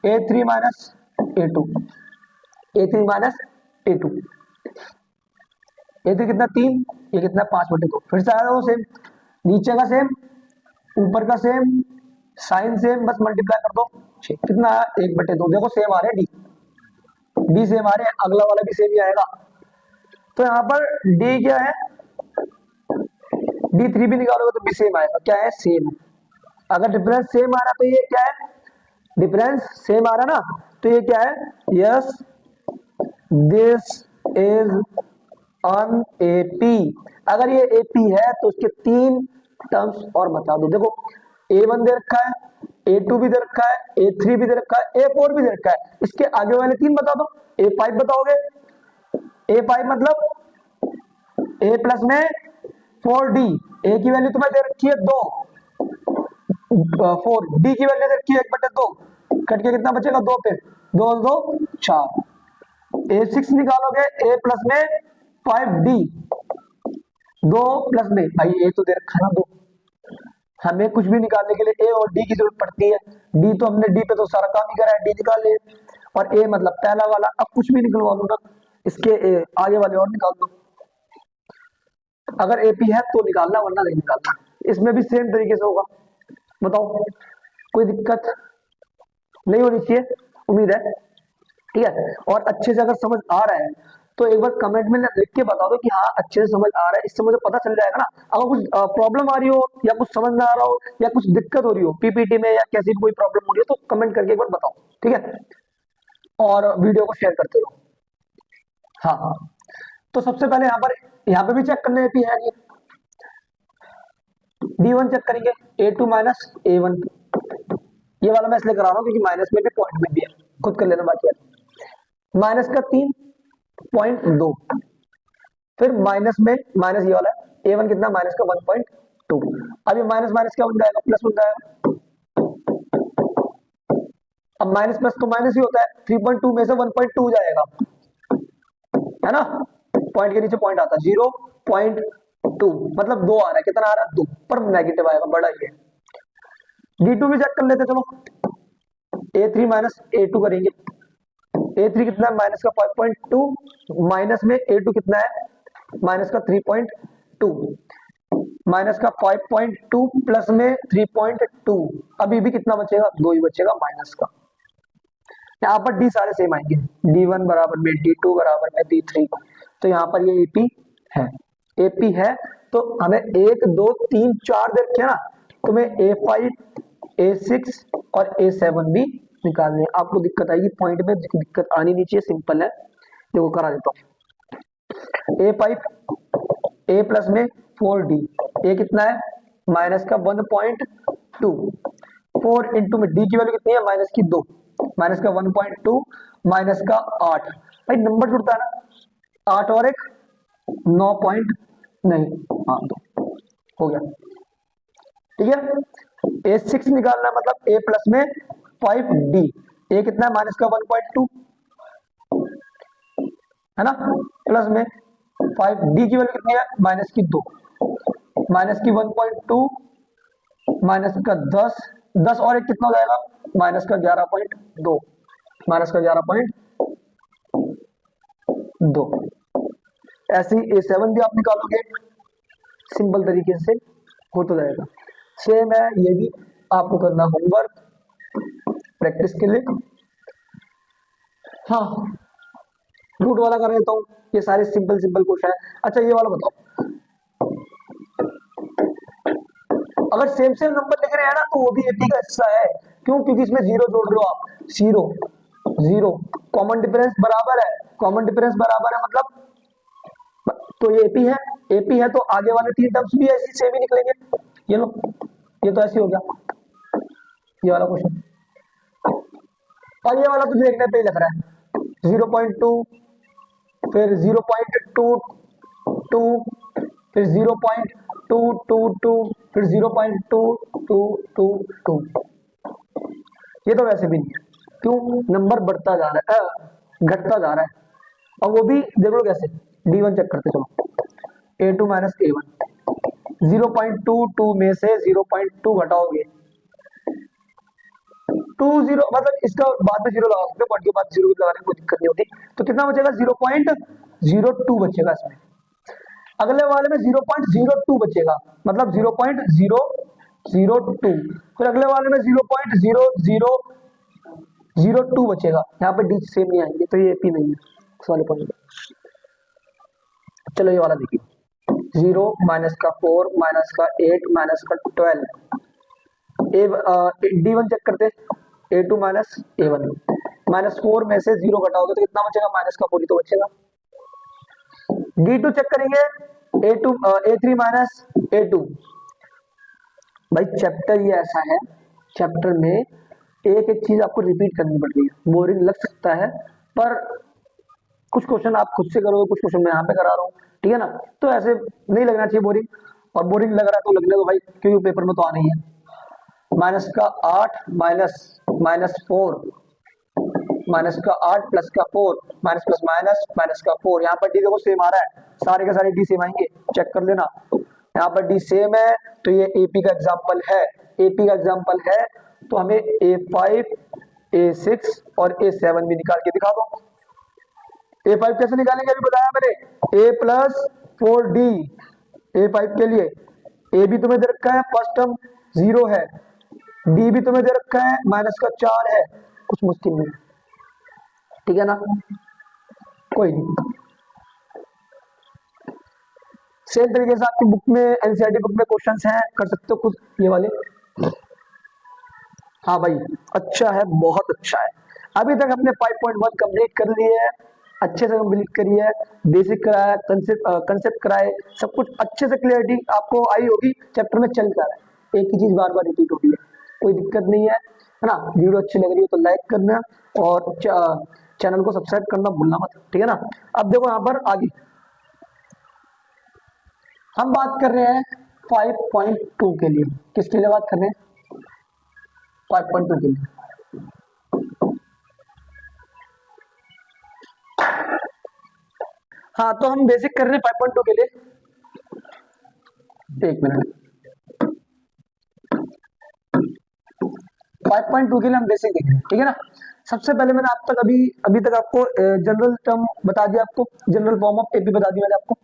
A3 minus A2, A3 minus A2, A3 कितना 3, ये कितना 5/2, फिर से आया वो सेम, नीचे का सेम ऊपर का सेम साइन सेम, बस मल्टीप्लाई कर दो 6, कितना आया 1/2। देखो सेम आ रहे हैं, डी सेम आ रहे हैं, अगला वाला भी सेम ही आएगा। तो यहाँ पर डी क्या है, D3 भी निकालोगे तो भी सेम आएगा, क्या है सेम। अगर डिफरेंस सेम आ रहा तो ये क्या है, डिफरेंस सेम आ रहा ना, तो ये क्या है, yes this is an AP। अगर ये AP है तो उसके 3 टर्म्स और बता दो। देखो A1 दे रखा है, A2 भी दे रखा है, A3 भी दे रखा है, A4 भी दे रखा है, इसके आगे वाले 3 बता दो। A5 बताओगे, A5 मतलब A प्लस में 4D, A की वैल्यू तुम्हें दे रखी है 2, 4, D की वैल्यू दे रखी है 1/2, कट के कितना बचेगा 2 पे, 2 2 4। A6 निकालोगे, A प्लस में 5D, 2 प्लस में, भाई A तो दे रखा है ना 2, हमें कुछ भी निकालने के लिए A और D की जरूरत पड़ती है। D तो हमने D पे तो सारा काम ही करा है, D निकाल लिए, और A मतलब पहला वाला। अब कुछ भी निकलवा लो ना, इसके आगे वाले और निकाल दो, अगर AP है तो निकालना, वरना नहीं निकालना। इसमें भी सेम तरीके से होगा। बताओ कोई दिक्कत नहीं होनी चाहिए, उम्मीद है ठीक है। और अच्छे से अगर समझ आ रहा है तो एक बार कमेंट में लिख के बता दो कि हाँ अच्छे से समझ आ रहा है, इससे मुझे पता चल जाएगा ना। अगर कुछ प्रॉब्लम आ रही हो, या कुछ समझ ना आ रहा हो, या कुछ दिक्कत हो रही हो PPT में, या कैसी भी कोई प्रॉब्लम हो रही हो, तो कमेंट करके एक बार बताओ, ठीक है। और वीडियो को शेयर करते रहो। हाँ, तो सबसे पहले यहाँ पे भी चेक करना है AP है नहीं। D1 चेक करेंगे, A2 माइनस A1, ये वाला मैं इसलिए करा रहा हूँ क्योंकि माइनस में भी पॉइंट में भी है, खुद कर लेना बाकी है। माइनस का 3.2, फिर माइनस में माइनस ये वाला A1 कितना, माइनस का 1.2। अब ये माइनस माइनस क्या बन जाएगा, प्लस बन जाएगा। अब माइनस प्लस तो माइनस ही होता है, 3.2 में से 1.2 जाएगा, है ना, पॉइंट के नीचे पॉइंट आता है, 0.2 मतलब 2 आ रहा है, कितना आ रहा है 2, पर नेगेटिव आएगा, बड़ा ही है। D2 भी चेक कर लेते चलो, A3 माइनस A2 करेंगे, A3 कितना है, माइनस का 5.2, माइनस में A2 कितना है, माइनस का 3.2, माइनस का 5.2 प्लस में 3.2, अभी भी कितना बचेगा, 2 ही बचेगा माइनस का। यहाँ पर D सारे सेम आएंगे, D1 बराबर में D2 बराबर में D3, तो यहाँ पर ये AP है। AP है तो हमें 1 2 3 4 दे रखे ना, तो मैं A5 A6 और A7 भी निकालने। आपको दिक्कत आएगी पॉइंट में, दिक्कत आनी नहीं चाहिए, सिंपल है, देखो करा देता हूँ। A5 A प्लस में 4D, A कितना है, माइनस का 1.2, 4 इंटू में D की वैल्यू कितनी है, माइनस की 2, माइनस का 1.2, माइनस का 8, भाई नंबर जुड़ता है ना, 8 और 1 9 पॉइंट नहीं, हाँ 2 हो गया, ठीक है। A6 निकालना मतलब A प्लस में 5D, A कितना है, माइनस का 1.2 है ना, प्लस में 5D की वैल्यू कितनी है, माइनस की 2, माइनस की 1.2, माइनस का 10, 10 और 1 कितना हो जाएगा, माइनस का 11.2, माइनस का 11.2। ऐसे ही A7 भी आप निकालोगे, सिंपल तरीके से हो तो जाएगा। सेम है, ये भी आपको करना होमवर्क प्रैक्टिस के लिए। हाँ, रूट वाला कर देता हूँ, ये सारे सिंपल सिंपल क्वेश्चन है। अच्छा ये वाला बताओ, अगर सेम सेम नंबर लिख रहे हैं ना तो वो भी एपी का हिस्सा है। क्यों? क्योंकि इसमें जीरो जोड़ रहे हो आप, जीरो जीरो, कॉमन डिफरेंस बराबर है, कॉमन डिफरेंस बराबर है मतलब, तो ये एपी है, एपी है तो आगे वाले तीन टर्म्स भी ऐसी सेम ही निकलेंगे। ये लो, ये तो ऐसे हो गया ये वाला क्वेश्चन। और ये वाला तो देखने पे ही लग रहा है, 0.2, फिर 0.22, फिर 0.222, फिर 0.2222। ये तो वैसे भी नहीं है, क्यों? नंबर बढ़ता जा रहा है, घटता जा रहा है। और वो भी देख लो कैसे, D1 चेक करते चलो, A2 माइनस A1, 0.22 में से 0.2 घटाओगे, 20 मतलब इसका बाद में जीरो लगा सकते हो, पॉइंट के बाद जीरो लगाने में कोई दिक्कत नहीं होती। तो कितना बचेगा? 0.02 बचेगा इसमें। अगले वाले में 0.02 बचेगा, मतलब 0.002, फिर अगले वाले में 0.0002 बचेगा। यहाँ पे डी सेम नहीं आएंगे, तो ये एपी नहीं है इस वाले पॉइंट पे। चलो ये वाला देखिए, 0 माइनस का 4 माइनस का 8 माइनस का 12, D1 चेक करते, A2 माइनस A1, माइनस 4 में से 0 घटाओगे तो कितना बचेगा? माइनस का 4 ही तो बचेगा। D2 चेक करेंगे, A3 माइनस A2। भाई चैप्टर ये ऐसा है, चैप्टर में एक एक चीज आपको रिपीट करनी पड़ रही है, बोरिंग लग सकता है पर कुछ क्वेश्चन आप खुद से करोगे, कुछ क्वेश्चन मैं यहाँ पे करा रहा हूँ, ठीक है ना? तो ऐसे नहीं लगना चाहिए बोरिंग, और बोरिंग लग रहा है तो लगने दो भाई, क्योंकि पेपर में तो आना ही है। माइनस का 8 माइनस माइनस 4, माइनस का 8 प्लस का 4, माइनस प्लस माइनस माइनस का 4। यहाँ पर डी देखो सेम आ रहा है, सारे के सारे डी सेम आएंगे, चेक कर लेना। यहाँ पर डी सेम है तो ये एपी का एग्जाम्पल है, एपी का एग्जाम्पल है तो हमें A5, A6 और A7 भी निकाल के दिखा दो। A5 कैसे निकालेंगे अभी बताया मैंने, A+4D, A5 के लिए A भी तुम्हें दे रखा है, फर्स्ट टर्म 0 है, D भी तुम्हें दे रखा है, माइनस का 4 है, कुछ मुश्किल नहीं, ठीक है ना? कोई नहीं। सेम तरीके से आपकी बुक में, एनसीईआरटी बुक में क्वेश्चंस हैं, कर सकते हो खुद ये वाले। हाँ भाई अच्छा है, बहुत अच्छा है। अभी तक हमने 5.1 कंप्लीट कर लिए है, अच्छे से कंप्लीट करी है, बेसिक कराया, कंसेप्ट कराए, सब कुछ अच्छे से क्लियरिटी आपको आई होगी। चैप्टर में चल कर एक ही चीज बार बार रिपीट होती है, कोई दिक्कत नहीं है ना? वीडियो अच्छी लग रही हो तो लाइक करना और चैनल को सब्सक्राइब करना भूलना मत, ठीक है ना? अब देखो यहाँ पर आगे हम बात कर रहे हैं 5.2 के लिए। किसके लिए बात कर रहे हैं? 5.2 के लिए। हाँ तो हम बेसिक कर रहे हैं 5.2 के लिए। एक मिनट, 5.2 के लिए हम बेसिक देख रहे हैं, ठीक है ना? सबसे पहले मैंने अभी तक आपको जनरल टर्म बता दिया, आपको जनरल फॉर्म ऑफ एपी बता दी मैंने आपको,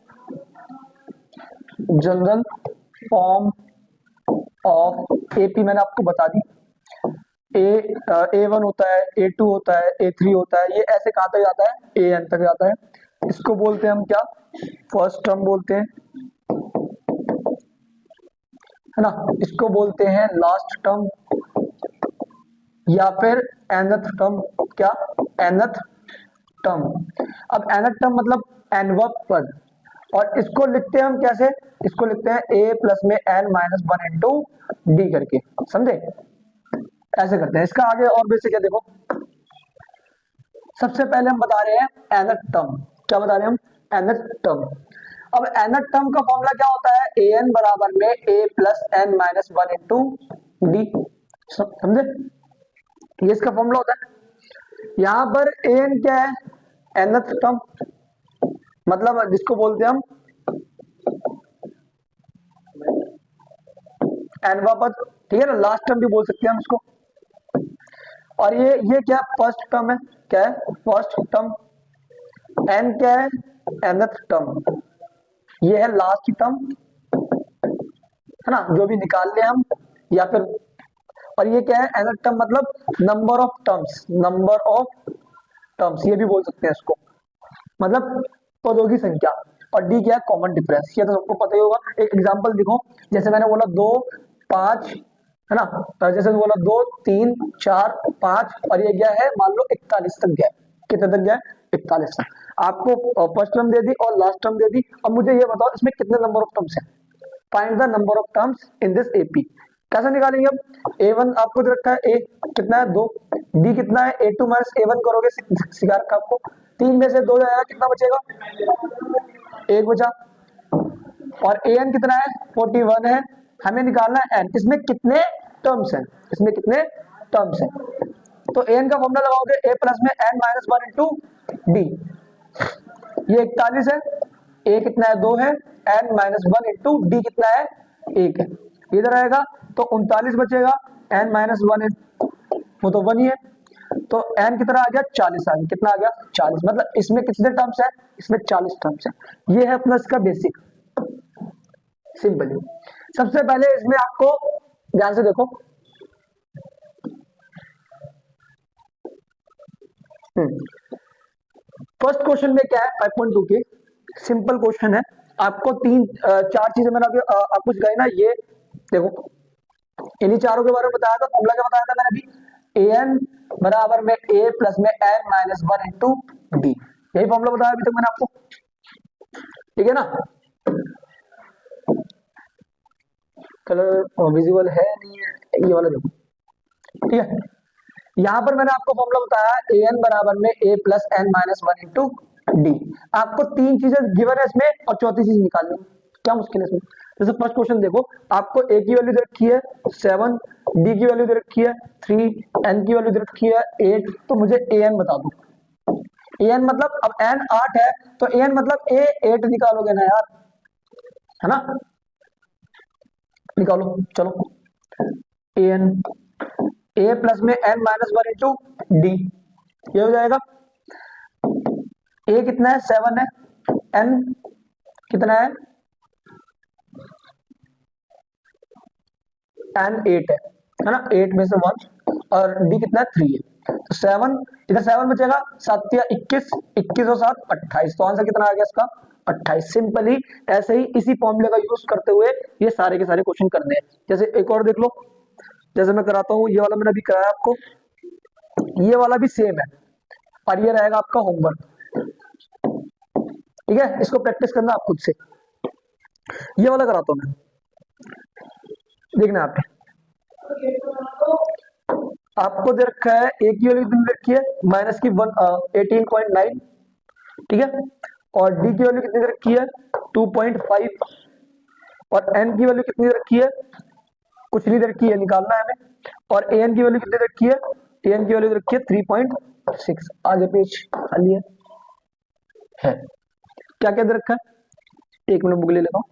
जनरल फॉर्म ऑफ एपी मैंने आपको बता दी। A1 होता है, A2 होता है, A3 होता है, ये ऐसे कहाँ तक जाता है? AN तक जाता है। इसको बोलते हैं हम क्या? फर्स्ट टर्म बोलते हैं, है ना? इसको बोलते हैं लास्ट टर्म या फिर nth टर्म। क्या? nth term. अब nth टर्म मतलब nवां पद, और इसको लिखते हैं हम कैसे? इसको लिखते हैं a प्लस में n माइनस 1 इंटू डी करके, समझे? ऐसे करते हैं। इसका आगे और बेसिक है, देखो सबसे पहले हम बता रहे हैं nth टर्म। क्या बता रहे हैं हम? nth term. अब nth टर्म का फॉर्मूला क्या होता है? an बराबर में a plus n minus 1 into D, समझे? ये इसका फॉर्मूला होता है। यहां पर an क्या है? nth टर्म, मतलब जिसको बोलते हैं हम nवां पद, ठीक है ना? लास्ट टर्म भी बोल सकते हैं हम इसको। और ये क्या? फर्स्ट टर्म है। क्या है? First term. n क्या है? nth term. ये है लास्ट टर्म, है ना? जो भी निकाल ले हम, या फिर, और ये क्या है? nth टर्म मतलब number of terms, number of terms, ये भी बोल सकते हैं इसको, मतलब पदों की संख्या। और डी क्या है, कॉमन डिफरेंस, ये तो सबको पता ही होगा। एक एग्जांपल देखो, जैसे मैंने बोला 2 5 है ना, तो जैसे बोला 2 3 4 5 और ये क्या है, मान लो 41 तक गया, कितने तक गया, 41 तक। आपको फर्स्ट टर्म दे दी और लास्ट टर्म दे दी। अब मुझे ये बताओ इसमें कितने नंबर ऑफ टर्म्स है, find the number of terms in this AP. कैसे निकालेंगे, अब A1 आपको दे रखा है, A कितना है 2, D कितना है A2 माइनस A1 करोगे सिगार का, आपको 3 में से 2 जाएगा, कितना बचेगा, 1 बचा। और AN कितना है 41 है, हमें निकालना है N, इसमें कितने टर्म्स हैं, इसमें कितने टर्म्स हैं। तो AN का फॉर्मूला लगाओगे A प्लस में N माइनस 1 इंटू डी, ये 41 है, A कितना है 2 है, N माइनस 1 इंटू डी कितना है 1 है, इधर आएगा तो 39 बचेगा, N माइनस 1 वो तो 1 ही है, तो N कितना आ गया 40 आ गया, कितना आ गया 40, मतलब इसमें कितने टर्म्स है, इसमें 40 टर्म्स है। ये है अपना इसका बेसिक, सिंपल। सबसे पहले इसमें आपको ध्यान से देखो, फर्स्ट क्वेश्चन में क्या है 5.2 के सिंपल क्वेश्चन है। आपको 4 चीजें मैंने अभी आपको सिखाई ना, ये देखो इन्हीं चारों के बारे में बताया था। फॉर्मूला क्या बताया था मैंने अभी, AN बराबर में A प्लस में N माइनस 1 इंटू डी, यही फॉर्मूला बताया अभी तक मैंने आपको, ठीक है ना। कलर विजिबल है नहीं है, ये वाला देखो, ठीक है। यहां पर मैंने आपको फॉर्मूला बताया AN बराबर में A plus N minus 1 into D. आपको 3 चीजें गिवन है इसमें और चौथी चीज निकालनी है, क्या मुश्किल है इसमें। जैसे फर्स्ट क्वेश्चन देखो, आपको A की वैल्यू दे रखी है 7, D की वैल्यू दे रखी है 3, N की वैल्यू दे रखी है 8, तो मुझे AN बता दो। AN मतलब अब N 8 है तो AN मतलब A 8 निकालोगे ना यार, है ना, निकालो चलो। AN A प्लस में N माइनस 1 इंटू डी, ये हो जाएगा। A कितना है 7 है, N कितना है, N 8 है ना, 8 में से 1, और D कितना है 3 है, तो 7 इधर 7 बचेगा, 7 या 21, 21 और 7 28, तो आंसर कितना आ गया इसका 28। सिंपली ऐसे ही इसी फॉर्मूले का यूज करते हुए ये सारे के सारे क्वेश्चन करने हैं। जैसे एक और देख लो, जैसे मैं कराता हूँ, ये वाला मैंने अभी कराया आपको, ये वाला भी सेम है और ये रहेगा आपका होमवर्क, ठीक है, इसको प्रैक्टिस करना आप खुद से। ये वाला कराता हूँ मैं, देखना आपको दे रखा है A की वैल्यू दे रखी है माइनस की 18.9, ठीक है, और D की वैल्यू कितनी दे रखी है 2.5, और N की वैल्यू कितनी दे रखी है, कुछ नहीं दे रखी है, निकालना है हमें। और AN की वैल्यू कितनी दे रखी है, AN की वैल्यू दे रखी है 3.6। आगे पेज खाली है, क्या क्या दे रखा है, 1 मिनट बुक ले लेता हूँ।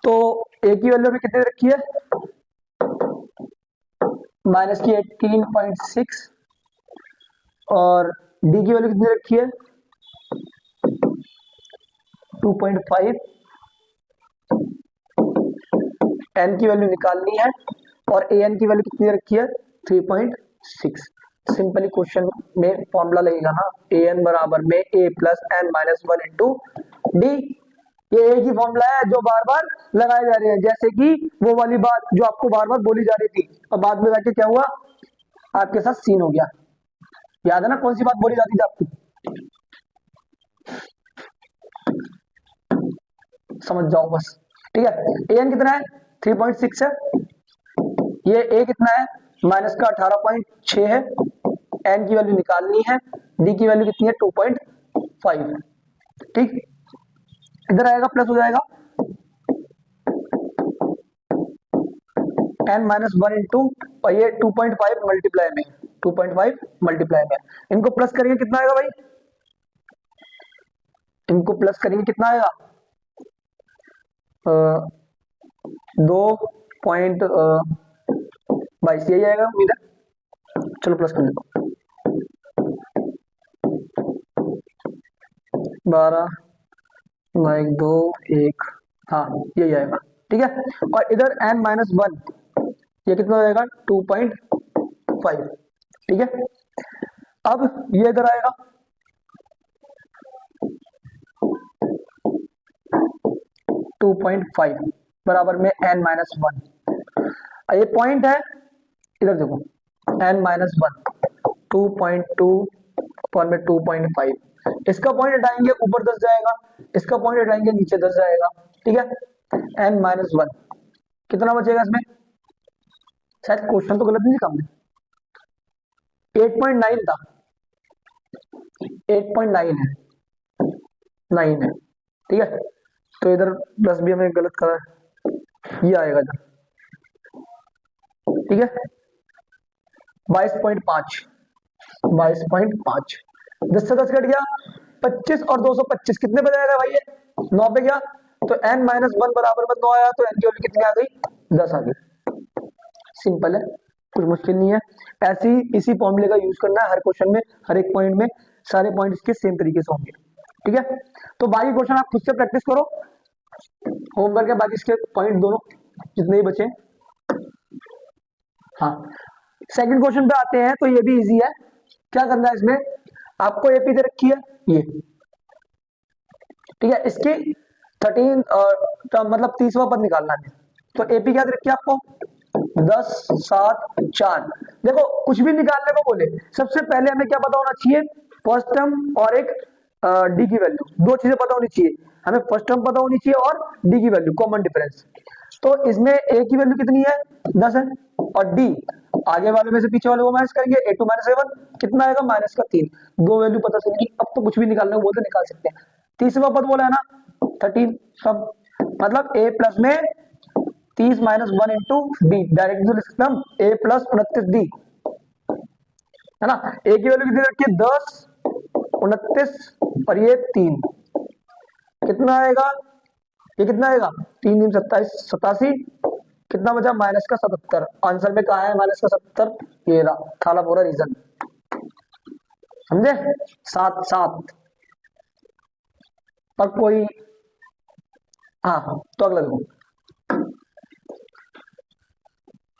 तो A की वैल्यू में कितनी दे रखी है, माइनस की 18.6, और D की वैल्यू कितनी दे रखी है 2.5, N की वैल्यू निकालनी है, और AN की वैल्यू कितनी दे रखी है 3.6। सिंपली क्वेश्चन में फॉर्मूला लगेगा ना, AN बराबर में A plus N minus 1 into D. ये एक ही फॉर्मूला है जो बार बार लगाए जा रहे हैं, जैसे कि वो वाली बात जो आपको बार बार बोली जा रही थी और बाद में जाके क्या हुआ, आपके साथ सीन हो गया। याद है ना कौन सी बात बोली जाती थी आपको, समझ जाओ बस, ठीक है। AN कितना है 3.6 है, ये A कितना है माइनस का 18.6 है, N की वैल्यू निकालनी है, D की वैल्यू कितनी है 2.5, ठीक। इधर आएगा प्लस हो जाएगा N माइनस 1 इंटू, और ये 2.5 मल्टीप्लाई में, 2.5 मल्टीप्लाई में, इनको प्लस करेंगे कितना आएगा भाई, इनको प्लस करेंगे कितना आएगा 2.22 यही आएगा उम्मीद है। चलो प्लस कर लेता हूँ, 12 2 1 हाँ यही आएगा, ठीक है। और इधर n-1 ये कितना हो जाएगा 2.5, ठीक है। अब ये इधर आएगा 2.5 बराबर में n-1, ये पॉइंट है, इधर देखो n-1 2.2 पर में 2.5, इसका पॉइंट हटाएंगे ऊपर 10 जाएगा, इसका पॉइंट हटाएंगे नीचे 10 जाएगा, ठीक है। n-1 कितना बचेगा इसमें, शायद क्वेश्चन तो गलत नहीं लिखा हमने, 8.9 था, 8.9 है, 9 है, ठीक है। तो इधर प्लस भी हमें गलत करा, ये आएगा इधर, ठीक है। 22.5, 22.5, 10 से 10 कट गया, 25 और 225 कितने पे जाएगा भाई, ये 9 पे गया, तो n-1 बराबर में 9 आया, तो n की वैल्यू कितनी आ गई 10 आ गई। सिंपल है, कुछ मुश्किल नहीं है। ऐसे ही इसी फॉर्मूले का यूज करना है हर क्वेश्चन में, हर एक पॉइंट में, सारे पॉइंट इसके सेम तरीके से होंगे, ठीक है। तो बाकी क्वेश्चन आप खुद से प्रैक्टिस करो, होमवर्क है बाकी इसके पॉइंट दोनों जितने ही बचे। हाँ सेकंड क्वेश्चन पे आते हैं, तो ये भी इजी है। क्या करना है इसमें, आपको एपी दे रखी है ये, ठीक है, इसकी 13 मतलब 30वां पद निकालना है। तो एपी क्या दे रखी है आपको 10, 7, 4। देखो कुछ भी निकालने को बोले, सबसे पहले हमें क्या पता होना चाहिए, फर्स्ट टर्म और एक डी की वैल्यू, दो चीजें पता होनी चाहिए हमें, फर्स्ट टर्म पता होनी चाहिए और डी की वैल्यू, कॉमन डिफरेंस। तो इसमें ए की वैल्यू कितनी है 10 है, और डी आगे वाले में से पीछे वाले को माइनस करेंगे, a2 - a1 कितना आएगा -3, दो वैल्यू पता चलेगी। अब तो कुछ भी निकालने को बोलते निकाल सकते हैं। तीसरा पद बोला है ना 13, सब मतलब a प्लस में 30 - 1 इंटू डी, डायरेक्ट लिख सकते हम a प्लस 29 डी, है ना। a की वैल्यू कितनी रखी है 10, 29 और ये 3, कितना आएगा, ये कितना आएगा 3 3 27 87, कितना बचा -77। आंसर में कहा है -77, ये रहा थाला पूरा रीजन, समझे 7 7 पर कोई। हाँ तो अगला देखो,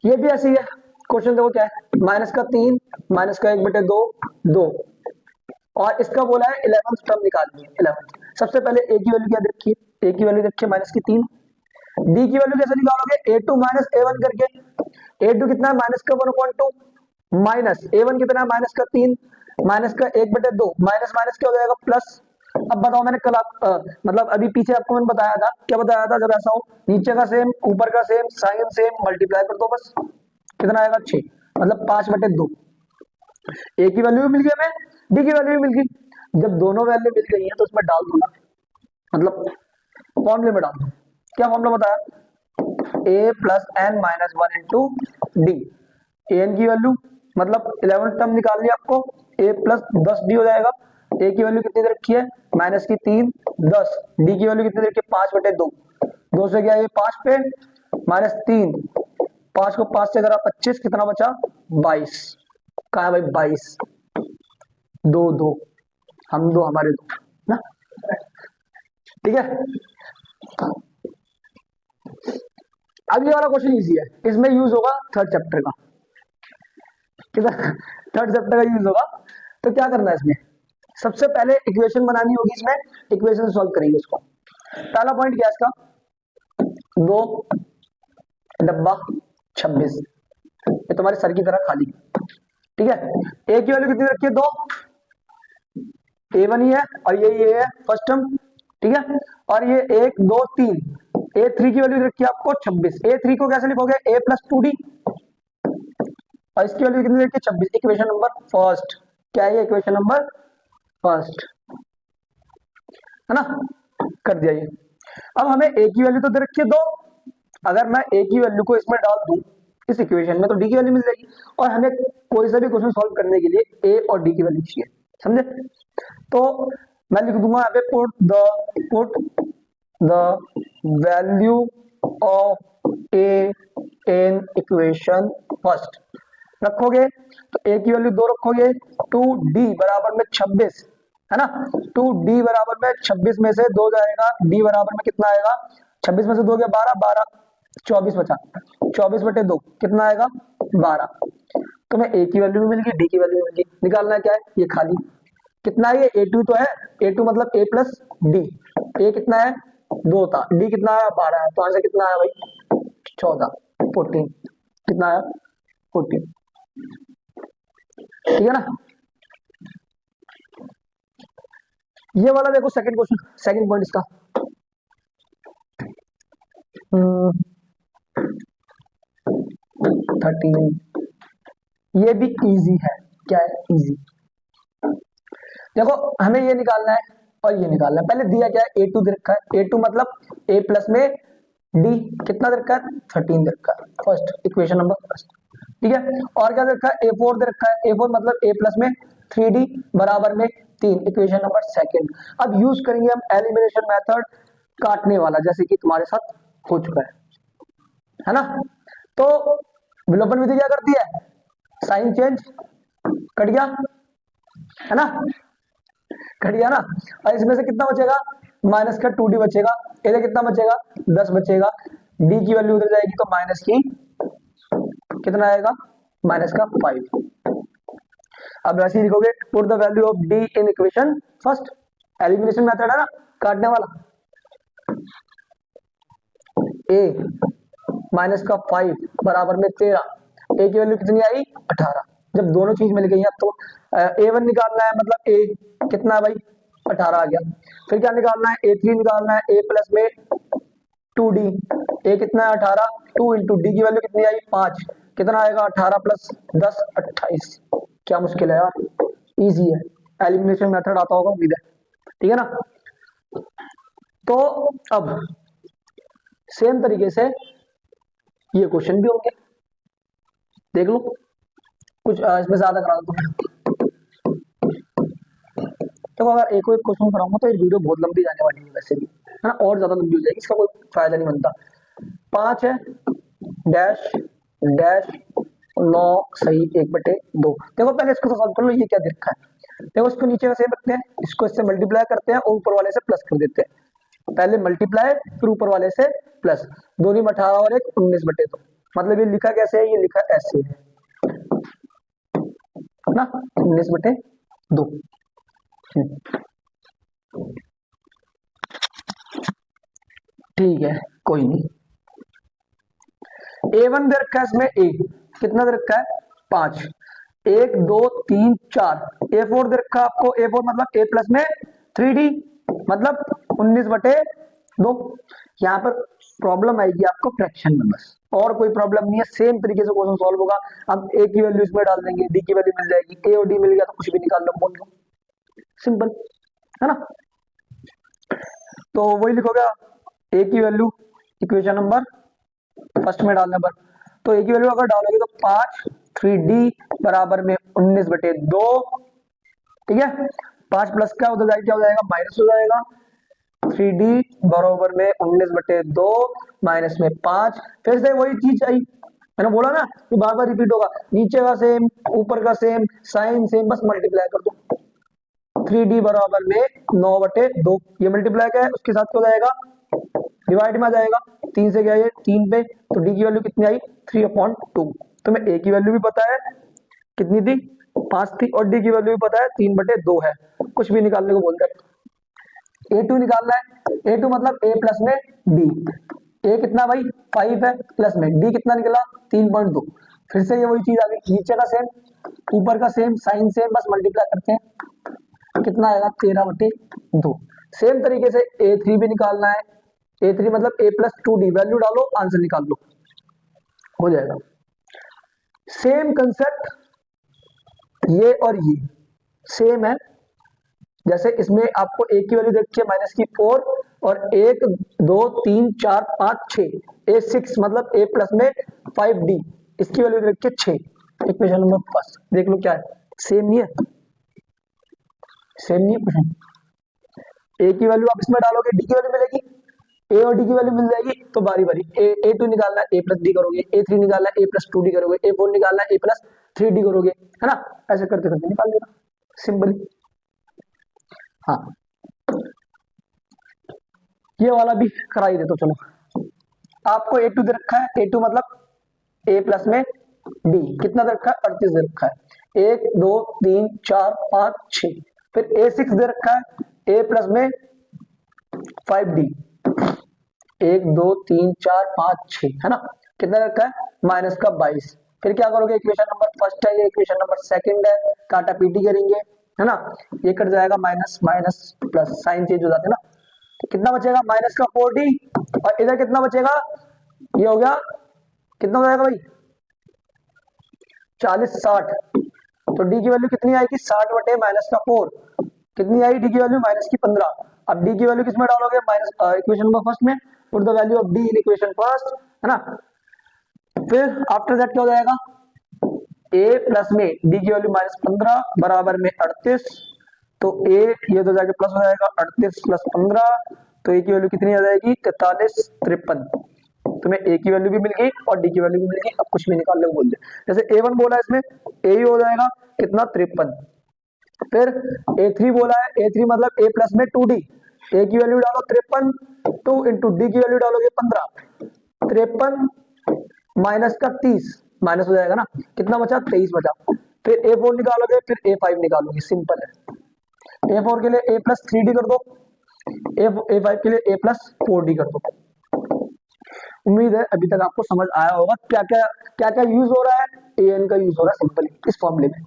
ये भी ऐसी है क्वेश्चन, देखो क्या है -3 -1/2 2, और इसका बोला है 11th टर्म निकालनी है 11th। सबसे पहले ए की वैल्यू क्या रखी है, ए की वैल्यू रखी है -3, डी की वैल्यू कैसे निकालोगे a2 - a1 करके, a2 कितना है -1/2, माइनस a1 कितना है -3, -1/2, माइनस माइनस क्या हो जाएगा प्लस। अब बताओ मैंने कल मतलब अभी पीछे आपको मैंने बताया था, क्या बताया था, जब ऐसा हो नीचे का सेम ऊपर का सेम साइन सेम मल्टीप्लाई कर दो बस, कितना आएगा 6, मतलब 5/2। ए की वैल्यू भी मिल गई हमें, डी की वैल्यू भी मिल गई। जब दोनों वैल्यू मिल गई है तो उसमें डाल दो ना, मतलब फॉर्मूले में डाल दो। क्या फॉर्मूला बताया, a plus n-1 into D, an की वैल्यू मतलब 11th टर्म निकाल लिया आपको, a प्लस 10 डी हो जाएगा। a की वैल्यू कितनी दे रखी है -3 10, डी की वैल्यू कितनी दे रखी है 5/2, 2 से गया ये 5 पे -3, 5 को 5 से करा 25, कितना बचा 22, कहा है भाई 22, 2 2 हम दो हमारे दो ना, ठीक है। अब ये वाला क्वेश्चन इजी है, इसमें यूज होगा थर्ड चैप्टर का, कितना थर्ड चैप्टर का यूज होगा। तो क्या करना है इसमें, सबसे पहले इक्वेशन बनानी होगी, इसमें इक्वेशन सॉल्व करेंगे इसको। पहला पॉइंट क्या है इसका, 2 डब्बा 26, ये तुम्हारे सर की तरह खाली, ठीक है। ए की वैल्यू कितनी रखी है 2, a1 ही है और ये है फर्स्ट टर्म, ठीक है। और ये 1 2 3, a3 की वैल्यू रखी है आपको 26, a3 को कैसे लिखोगे a प्लस 2d, और इसकी वैल्यू कितनी रखी है 26, इक्वेशन नंबर फर्स्ट, क्या है ये इक्वेशन नंबर फर्स्ट, है ना, कर दिया ये। अब हमें a की वैल्यू तो दे रखी है 2, अगर मैं a की वैल्यू को इसमें डाल दूं इस इक्वेशन में तो d की वैल्यू मिल जाएगी, और हमें कोई सा भी क्वेश्चन सॉल्व करने के लिए a और d की वैल्यू चाहिए, समझे। तो मैं लिख दूंगा यहाँ पे put the value of a in equation first, रखोगे तो a की वैल्यू 2 रखोगे, 2d बराबर में 26, है ना, 2d बराबर में 26 में से 2 जाएगा, d बराबर में कितना आएगा 26 में से 2 गया 12, 12 24 बचा, 24/2 कितना आएगा 12। तो मैं ए की वैल्यू भी मिल गई, डी की वैल्यू मिल गई। निकालना क्या है, ये खाली कितना है, ये A2 तो है, A2 मतलब A प्लस डी। ए कितना है 2 था, डी कितना है 12 है, तो आंसर कितना आया भाई 14, 14 कितना आया 14, ठीक है ना। ये वाला देखो सेकंड क्वेश्चन, सेकंड पॉइंट इसका 13, ये भी इजी है। क्या है इजी, देखो हमें ये निकालना है और ये निकालना है। पहले दिया क्या है A2 दे रखा है, A2 मतलब A प्लस में D कितना दे रखा है 13 दे रखा है, फर्स्ट इक्वेशन नंबर फर्स्ट, ठीक है। और क्या दे रखा है A4 दे रखा है, A4 मतलब A प्लस में 3D बराबर में 3, इक्वेशन नंबर सेकंड। अब यूज करेंगे हम एलिमिनेशन मेथड काटने वाला, जैसे कि तुम्हारे साथ हो चुका है ना। तो विलोपन विधि क्या करती है, साइन चेंज, कट गया है ना, कट गया ना। और इसमें से कितना बचेगा माइनस का 2D बचेगा, इधर कितना बचेगा 10 बचेगा, D की वैल्यू उधर जाएगी तो माइनस की कितना आएगा माइनस का 5। अब ऐसे ही लिखोगे put the value of D in equation first, elimination method है ना काटने वाला। A माइनस का 5 बराबर में 13, A की वैल्यू कितनी आई 18। जब दोनों चीज मिल गई है तो A1 निकालना है, मतलब A कितना है भाई 18 आ गया। फिर क्या निकालना है A3 निकालना है, A प्लस में 2D, A कितना है 18, 2 इंटू डी की वैल्यू कितनी आई 5, कितना आएगा 18 प्लस 10 28। क्या मुश्किल है यार, इजी है, एलिमिनेशन मेथड आता होगा उम्मीद है, ठीक है ना। तो अब सेम तरीके से ये क्वेश्चन भी होंगे, देख लो कुछ इसमें ज्यादा करा दो। तो अगर एक क्वेश्चन कराऊंगा तो ये वीडियो बहुत लंबी जाने वाली है वैसे भी, है ना, और ज्यादा लंबी हो जाएगी, इसका कोई फायदा नहीं बनता। 5 है डैश डैश 9 सही 1/2। देखो पहले इसको तो सॉल्व कर लो, ये क्या दिखा है, देखो इसको नीचे का सेम रखते हैं, इसको इससे मल्टीप्लाई करते हैं और ऊपर वाले से प्लस कर देते हैं। पहले मल्टीप्लाई फिर ऊपर वाले से प्लस, 2 में 18 और 1 19/2। मतलब ये लिखा कैसे है, ये लिखा ऐसे है ना 19/2। ठीक है कोई नहीं। A1 दे रखा है इसमें, A कितना दे रखा है 5, 1 2 3 4। A4 दे रखा है आपको, A4 मतलब A प्लस में 3D मतलब 19/2। यहाँ पर प्रॉब्लम आएगी आपको फ्रैक्शन में बस, और कोई प्रॉब्लम नहीं है। सेम तरीके से क्वेश्चन सॉल्व होगा। अब A की वैल्यू इसमें डाल देंगे, D की वैल्यू मिल जाएगी, A और D मिल गया तो कुछ भी निकाल लो, बोल दो, सिंपल है ना। तो वही लिखोगे A की वैल्यू इक्वेशन नंबर फर्स्ट में डालने पर, तो A की वैल्यू अगर डालोगे तो 5 3D बराबर में 19/2, ठीक है। 5 प्लस का उधर जाएगा क्या हो जाएगा माइनस हो जाएगा, 3D बराबर में 19/2 माइनस में 5। फिर से वही चीज आई, मैंने बोला ना कि बार बार रिपीट होगा, नीचे का सेम ऊपर का सेम साइन सेम, बस मल्टीप्लाई कर दो। 3D बराबर में 9/2, ये मल्टीप्लाई क्या है उसके साथ क्या हो जाएगा डिवाइड में आ जाएगा, 3 से गया ये 3 पे, तो D की वैल्यू कितनी आई 3/2। तो मैं A की वैल्यू भी पता है कितनी थी 5 थी, और D की वैल्यू भी पता है 3/2 है, कुछ भी निकालने को बोलते हैं। A2 निकालना है, A2 मतलब A प्लस में D, A कितना भाई 5 है प्लस में D कितना निकला 3.2। फिर से ये वही चीज आ गई, नीचे का सेम ऊपर का सेम साइन सेम, बस मल्टीप्लाई करते हैं, कितना आएगा 13/2। सेम तरीके से A3 भी निकालना है, A3 मतलब A प्लस 2D, वैल्यू डालो आंसर निकाल लो, हो जाएगा। सेम कंसेप्ट ये और ये सेम है, जैसे इसमें आपको A की वैल्यू देखिए माइनस की 4 और 1 2 3 4 5 6, A6 मतलब A प्लस में 5D, इसकी वैल्यू देखिए 6, इक्वेशन नंबर फर्स्ट। देख लो क्या है, सेम नहीं है, सेम नहीं है क्वेश्चन। A की वैल्यू आप इसमें डालोगे D की वैल्यू मिलेगी, A और D की वैल्यू मिल जाएगी, तो बारी बारी A2 निकालना है A प्लस D करोगे, A3 निकालना है A प्लस 2D करोगे, A4 निकालना है A प्लस 3D करोगे, है ना, ऐसे करते करते निकाल देना सिंपली। हाँ ये वाला भी करा ही दे, तो चलो आपको ए टू दे रखा है, ए टू मतलब ए प्लस में डी कितना दे रखा है, 38 दे रखा है, 1 2 3 4 5 6। फिर ए सिक्स दे रखा है, ए प्लस में 5d, 1 2 3 4 5 6 है ना, कितना दे रखा है, माइनस का 22। फिर क्या करोगे, इक्वेशन नंबर फर्स्ट है ये, इक्वेशन नंबर सेकंड है, काटा पीटी करेंगे है ना, ये कट जाएगा, minus minus plus sign change हो जाते हैं ना, तो कितना बचेगा, माइनस का 4d, और इधर कितना बचेगा, ये हो गया, कितना हो जाएगा भाई, 40 60। तो डी की वैल्यू कितनी आएगी, 60 बटे माइनस का 4, कितनी आई डी की वैल्यू, माइनस की 15। अब डी की वैल्यू किसमें डालोगे, माइनस इक्वेशन नंबर फर्स्ट में, put the value of D in equation first है ना। फिर आफ्टर दैट क्या हो जाएगा, ए प्लस में डी की वैल्यू माइनस 15 बराबर में 38, तो ए ये तो जाके प्लस हो जाएगा, 38 प्लस 15, तो ए की वैल्यू कितनी आ जाएगी, 43 53। तुम्हें ए की वैल्यू भी मिल गई और डी की वैल्यू भी मिल गई, अब कुछ भी निकाल लो बोल दे, जैसे ए1 बोला है इसमें ए ही हो जाएगा कितना, 53। फिर ए3 बोला है, ए3 मतलब ए प्लस में 2d, ए की वैल्यू डालो 53, 2 इंटू डी की वैल्यू डालोगे 15, 53 माइनस का 30, माइनस हो जाएगा ना, कितना बचा, 23 बचा। फिर A4 निकालोगे, फिर A5 निकालोगे, सिंपल है। A4 के लिए A प्लस 3d कर दो, A5 के लिए A प्लस 4d कर दो। उम्मीद है अभी तक आपको समझ आया होगा क्या क्या यूज हो रहा है, an का यूज हो रहा है सिंपली इस फॉर्मूले में,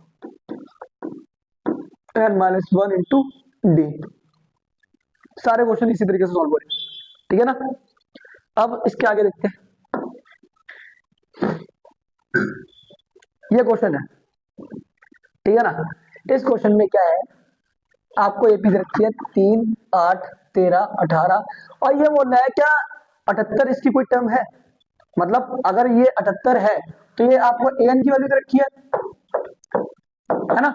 n माइनस 1 इंटू डी। सारे क्वेश्चन इसी तरीके से सॉल्व हो रहे, ठीक है ना। अब इसके आगे देखते हैं, ये क्वेश्चन है, ठीक है ना। इस क्वेश्चन में क्या है, आपको एपी दे रखी है 3 8 13 18, और ये बोल रहा है क्या 78 इसकी कोई टर्म है, मतलब अगर ये 78 है तो ये आपको an की वैल्यू दे रखी है ना।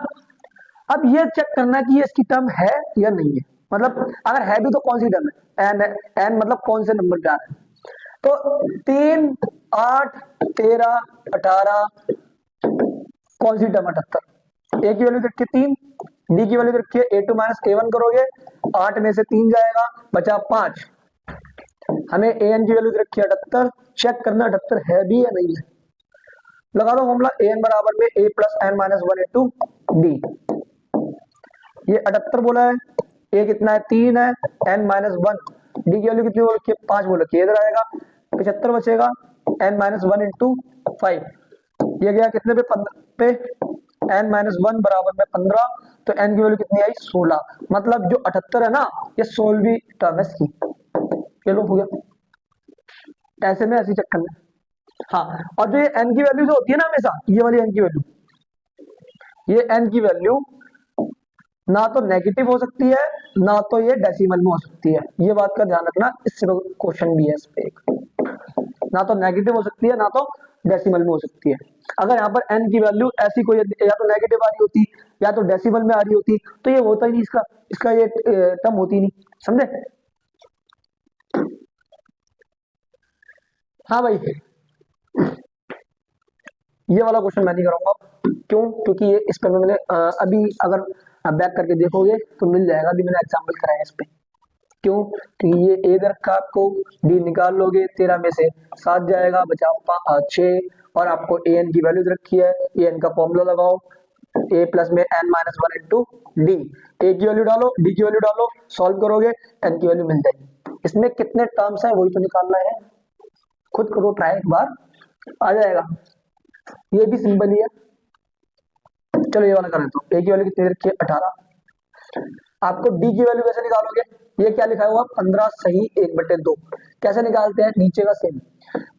अब ये चेक करना है कि ये इसकी टर्म है या नहीं है, मतलब अगर है भी तो कौन सी टर्म है, n मतलब कौन से नंबर का है। तो 3 8 13 18 कौन सी टर्म, 78, ए की वैल्यू रखी 3, डी की वैल्यू रखी है a2 माइनस a1 करोगे, 8 में से 3 जाएगा, बचा 5, हमें an की वैल्यू रखी है 78, चेक करना 78 है भी या नहीं है। लगा दो फॉर्मूला, an बराबर में a plus n minus 1 into D. ये 78 बोला है, a कितना है 3 है, n माइनस 1, डी की वैल्यू कितनी बोल रखी है 5 बोल रखी है, इधर आएगा 75 बचेगा, n माइनस 1 इंटू 5, ये गया कितने पे, 15 पे, n माइनस 1 बराबर में 15, तो n की वैल्यू कितनी आई 16, मतलब जो 78 है ना ये 16वीं टर्म है इसकी, ये लो हो गया, ऐसे में ऐसी चेक करना है। हाँ, और जो ये n की वैल्यू जो होती है ना हमेशा, ये वाली n की वैल्यू, ये n की वैल्यू ना तो नेगेटिव हो सकती है ना तो ये डेसिमल में हो सकती है, ये बात का ध्यान रखना, इससे क्वेश्चन भी है इस पे एक, ना तो नेगेटिव हो सकती है ना तो डेसिमल में हो सकती है। अगर यहाँ पर n की वैल्यू ऐसी कोई या तो नेगेटिव आ रही होती या तो डेसिमल में आ रही होती तो ये होता ही नहीं, इसका ये टर्म होती नहीं, समझे। हाँ भाई, ये वाला क्वेश्चन मैं नहीं कराऊंगा, क्यों, क्योंकि ये इस पर मैंने अभी अगर बैक करके देखोगे तो मिल जाएगा, अभी मैंने एग्जाम्पल कराया इस पे, क्यों, क्योंकि ये ए दर का आपको डी निकाल लोगे, 13 में से 7 जाएगा, बचा 6, और आपको ए एन की वैल्यू रखी है, ए एन का फॉर्मूला लगाओ, ए प्लस में एन माइनस 1 इंटू डी, ए की वैल्यू डालो, डी की वैल्यू डालो, सॉल्व करोगे एन की वैल्यू मिल जाएगी। इसमें कितने टर्म्स है वही तो निकालना है, खुद करो ट्राई एक बार, आ जाएगा, ये भी सिंपल ही है। चलो ये वाला कर लेता हूँ, ए की वैल्यू कितनी रखी है 18, आपको डी की वैल्यू कैसे निकालोगे, ये क्या लिखा हुआ 15 सही 1/2, कैसे निकालते हैं, नीचे का सेम,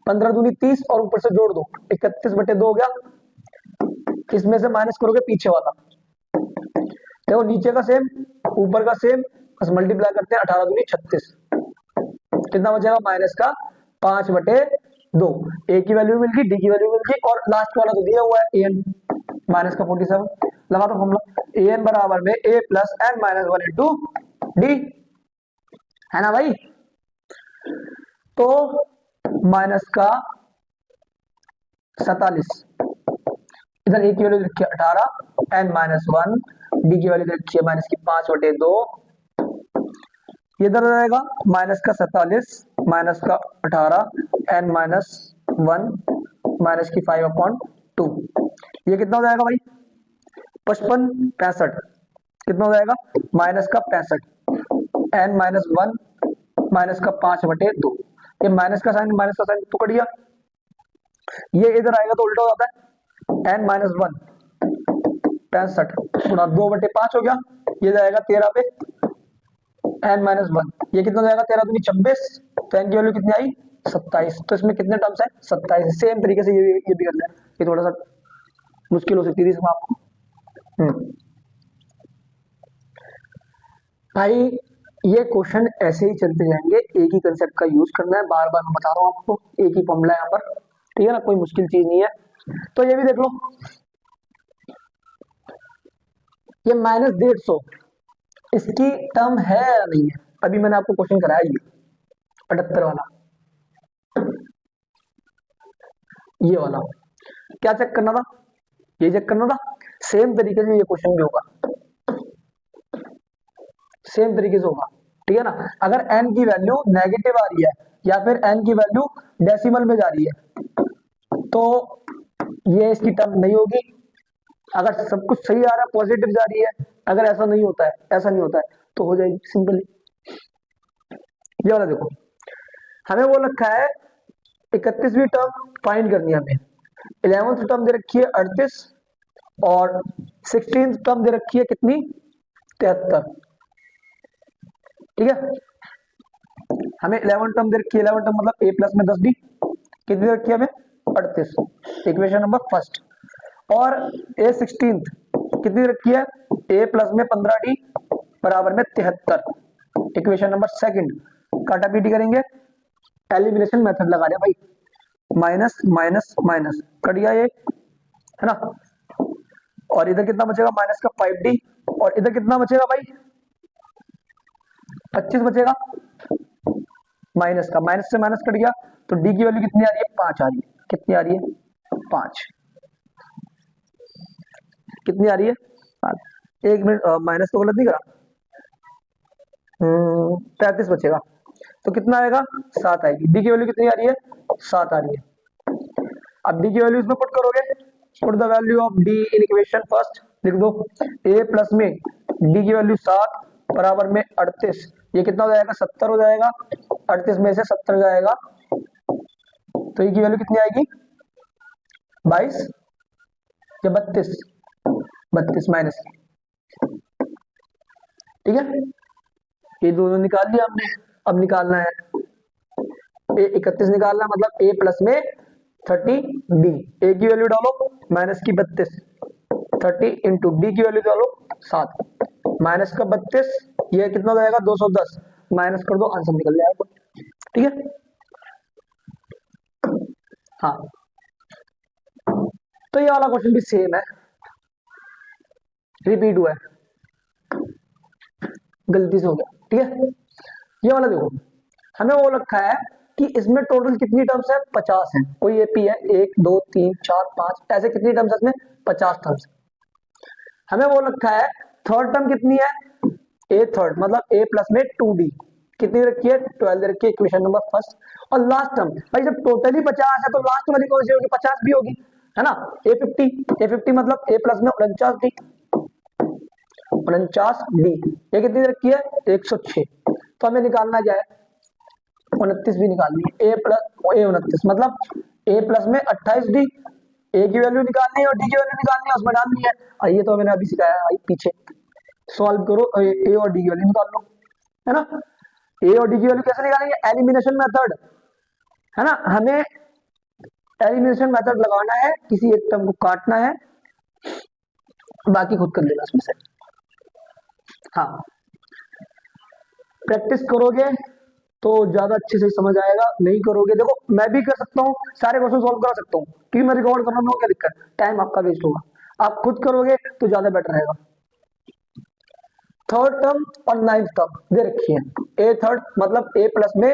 15 दूनी 30 और ऊपर से जोड़ दो, 31/2 हो गया, इसमें से माइनस करोगे पीछे वाला, देखो नीचे का सेम ऊपर का सेम, बस मल्टीप्लाई करते हैं, 18 दूनी 36, कितना बचेगा माइनस का 5/2, ए की वैल्यू मिल गई, डी की वैल्यू मिल गई, और लास्ट वाला तो दिया हुआ है ए एन माइनस का 47, लगा दो फॉर्मूला, ए एन बराबर में a plus n minus 1 into d, है ना भाई। तो माइनस का 47, इधर ए की वैल्यू रखी है 18, एन माइनस 1, डी की वैल्यू रखी है माइनस की 5/2, इधर रहेगा माइनस का 47 माइनस का 18 n माइनस 1 माइनस की 5/2। ये कितना हो जाएगा भाई? 55 65 कितना हो जाएगा? माइनस का 65 n माइनस 1 माइनस का 5/2। ये माइनस का साइन तो कट गया, ये इधर आएगा तो उल्टा हो जाता है। n माइनस 1 65 गुणा 2/5 हो गया, ये जाएगा 13 पे n माइनस 1, ये कितना हो जाएगा? 13 दूनी 26, तो n की वैल्यू कितनी आई? 27। तो इसमें कितने टर्म्स है? 27। सेम तरीके से ये भी करना है, ये थोड़ा सा मुश्किल हो सकती है इसमें आपको। भाई ये क्वेश्चन ऐसे ही चलते जाएंगे, एक ही कंसेप्ट का यूज करना है, बार बार मैं बता रहा हूँ आपको, एक ही फॉर्मूला है यहाँ पर, ठीक है ना, कोई मुश्किल चीज नहीं है। तो ये भी देख लो, ये -150 इसकी टर्म है या नहीं है? अभी मैंने आपको क्वेश्चन कराया ये 78 वाला, ये वाला क्या चेक करना था? ये चेक करना था। सेम तरीके से ये क्वेश्चन भी होगा, सेम तरीके से होगा, ठीक है ना। अगर n की वैल्यू नेगेटिव आ रही है या फिर n की वैल्यू डेसिमल में जा रही है तो ये इसकी टर्म नहीं होगी। अगर सब कुछ सही आ रहा है, पॉजिटिव जा रही है, अगर ऐसा नहीं होता है, ऐसा नहीं होता है, तो हो जाएगी सिंपली। ये वाला देखो, हमें वो रखा है 31वीं टर्म फाइंड करनी है हमें। 11th टर्म दे रखी है 38 और 16th टर्म दे रखी है कितनी? 73, ठीक है। हमें 11 टर्म दे रखी है, 11 टर्म मतलब a प्लस में 10d, कितनी दे रखी है हमें? 38, इक्वेशन नंबर फर्स्ट। और a16th कितनी दे रखी है? a प्लस में 15d बराबर में 73, इक्वेशन नंबर सेकंड। काटा पीटी करेंगे, एलिमिनेशन मेथड लगा रहे भाई, माइनस माइनस माइनस कट गया ये, है ना। और इधर कितना बचेगा? माइनस का 5d, और इधर कितना बचेगा भाई? 25 बचेगा, माइनस का, माइनस से माइनस कट गया, तो d की वैल्यू कितनी आ रही है? 5 आ रही है। कितनी आ रही है? 5। कितनी आ रही है? 5। एक मिनट, माइनस तो गलत नहीं करा, 33 बचेगा, तो कितना आएगा? 7 आएगी। डी की वैल्यू कितनी आ रही है? 7 आ रही है। अब डी की वैल्यू इसमें पुट करोगे, put the value of D in equation first, लिख दो a प्लस में डी की वैल्यू 7 बराबर में 38, ये कितना हो जाएगा? 70 हो जाएगा। 38 में से 70 जाएगा तो ये की वैल्यू कितनी आएगी? 22 या 32? 32 माइनस, ठीक है। ये दोनों निकाल लिया हमने, अब निकालना है ए 31 निकालना, मतलब a प्लस में 30d, a की वैल्यू डालो माइनस की 32, 30 इंटू डी की वैल्यू डालो 7, माइनस का 32, ये कितना हो जाएगा? 210, माइनस कर दो, आंसर निकल जाएगा, ठीक है। हाँ, तो ये वाला क्वेश्चन भी सेम है, रिपीट हुआ है, गलती से हो गया, ठीक है। ये वाला देखो, हमें वो रखा है कि इसमें टोटल कितनी टर्म्स है? 50 है। कोई एपी है 1 2 3 4 5, ऐसे कितनी टर्म्स है इसमें? 50 टर्म्स। हमें वो रखा है थर्ड टर्म कितनी है? ए थर्ड, मतलब a प्लस में 2d, कितनी रखी है? 12 दे रखी है, इक्वेशन नंबर फर्स्ट। और लास्ट टर्म भाई, जब टोटली 50 है तो लास्ट वाली कौन सी होगी? 50 भी होगी, है ना। a50 मतलब a प्लस में 49d, 49d, ये कितनी रखी है? 106। तो हमें निकालना क्या है? 29 भी निकालनी है, a प्लस a 29 मतलब a प्लस में 28d, a की वैल्यू निकालनी है और d की वैल्यू निकालनी है, उसमें डालनी है। और ये तो मैंने अभी सिखाया है पीछे, सॉल्व करो, a और d की वैल्यू निकाल लो, है ना। a और d की वैल्यू कैसे निकालेंगे? एलिमिनेशन मेथड, है ना। हमें एलिमिनेशन मेथड लगाना है, किसी एक टर्म को काटना है, बाकी खुद कर लेना उसमें से। हाँ, प्रैक्टिस करोगे तो ज्यादा अच्छे से समझ आएगा, नहीं करोगे, देखो मैं भी कर सकता हूँ, सारे क्वेश्चन सॉल्व करा सकता हूँ, क्योंकि मैं रिकॉर्ड कर रहा हूँ, क्या दिक्कत? टाइम आपका वेस्ट होगा, आप खुद करोगे तो ज्यादा बेटर रहेगा। थर्ड टर्म और नाइन्थ टर्म दे रखी है, ए थर्ड मतलब a प्लस में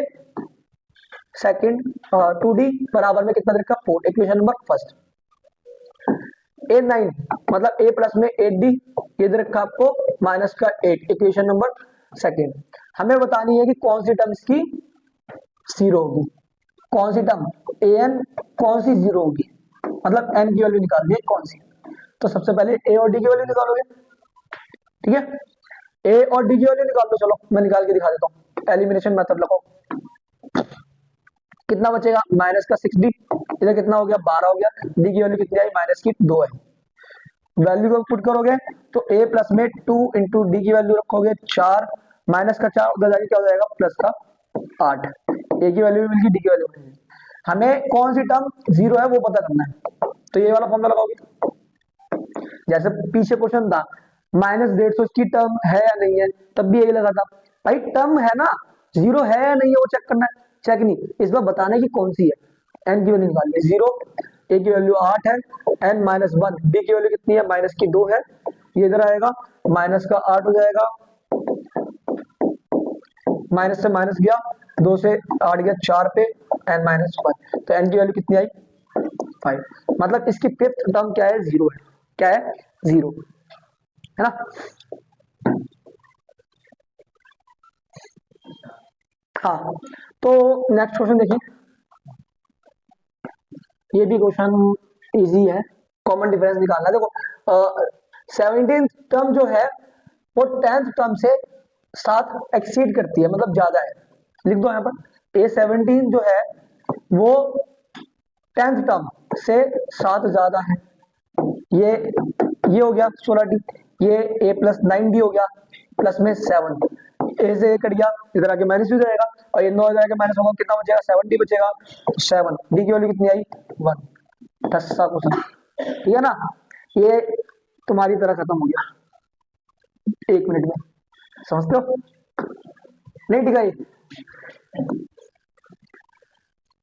सेकंड 2d बराबर में कितना दे रखा? 4, इक्वेशन नंबर फर्स्ट। a9 मतलब a प्लस में 8d, ये दे रखा आपको माइनस का 8, इक्वेशन नंबर सेकंड। हमें बतानी है कि कौन सी टर्म इसकी जीरो होगी। कौन सी टर्म? ए एन कौन सी जीरो होगी, मतलब एन की वैल्यू निकालनी है कौन सी। तो सबसे पहले ए और डी की वैल्यू निकालोगे, ठीक है। ए और डी की वैल्यू निकाल दो, चलो मैं निकाल के दिखा देता हूँ, एलिमिनेशन मेथड लगाओ। कितना बचेगा? माइनस का 6d, इधर कितना हो गया? 12 हो गया। डी की वैल्यू कितनी आई? माइनस की 2 है। वैल्यू को पुट करोगे तो a प्लस में 2 इंटू डी की वैल्यू रखोगे 4, माइनस का 4 उधर जाके क्या हो जाएगा? प्लस का 8। ए की वैल्यू भी मिल गई, डी की वैल्यू मिल गई। हमें कौन सी टर्म जीरो है वो पता करना है, तो ये वाला फॉर्मूला लगाओगे। जैसे पीछे क्वेश्चन था -150 की टर्म है या नहीं है, तब भी यही लगा था भाई, टर्म है ना, जीरो है या नहीं है वो चेक करना है। चेक नहीं, इस बार बताना है कि कौन सी है। एन की वैल्यू निकालनी है 0, ए की वैल्यू 8 है, एन -1, डी की वैल्यू कितनी है? माइनस की 2 है। ये इधर आएगा, माइनस का 8 हो जाएगा, माइनस से माइनस गया, 2 से 8 गया 4 पे, एन -1, तो एन की वैल्यू कितनी आई? 5। मतलब इसकी फिफ्थ टर्म क्या है? जीरो है। क्या है? जीरो है ना। हाँ, तो नेक्स्ट क्वेश्चन देखिए, ये भी क्वेश्चन इजी है, कॉमन डिफरेंस निकालना है। देखो 17 टर्म जो है वो 10th टर्म से 7 एक्सीड करती है, मतलब ज्यादा है। लिख दो यहाँ पर, A17 जो है वो 10th टर्म से 7 ज्यादा है। ये हो गया 16d, ये a प्लस 9d हो गया, प्लस में 7, ए से कट गया, इधर आके माइनस भी हो जाएगा, और ये 9 इधर आके माइनस होगा, कितना बचेगा? 7d बचेगा। 7, डी की वैल्यू कितनी आई? 1। दस्सा क्वेश्चन, ठीक है ना। ये तुम्हारी तरह खत्म हो गया 1 मिनट में, समझते हो? नहीं ठीक है।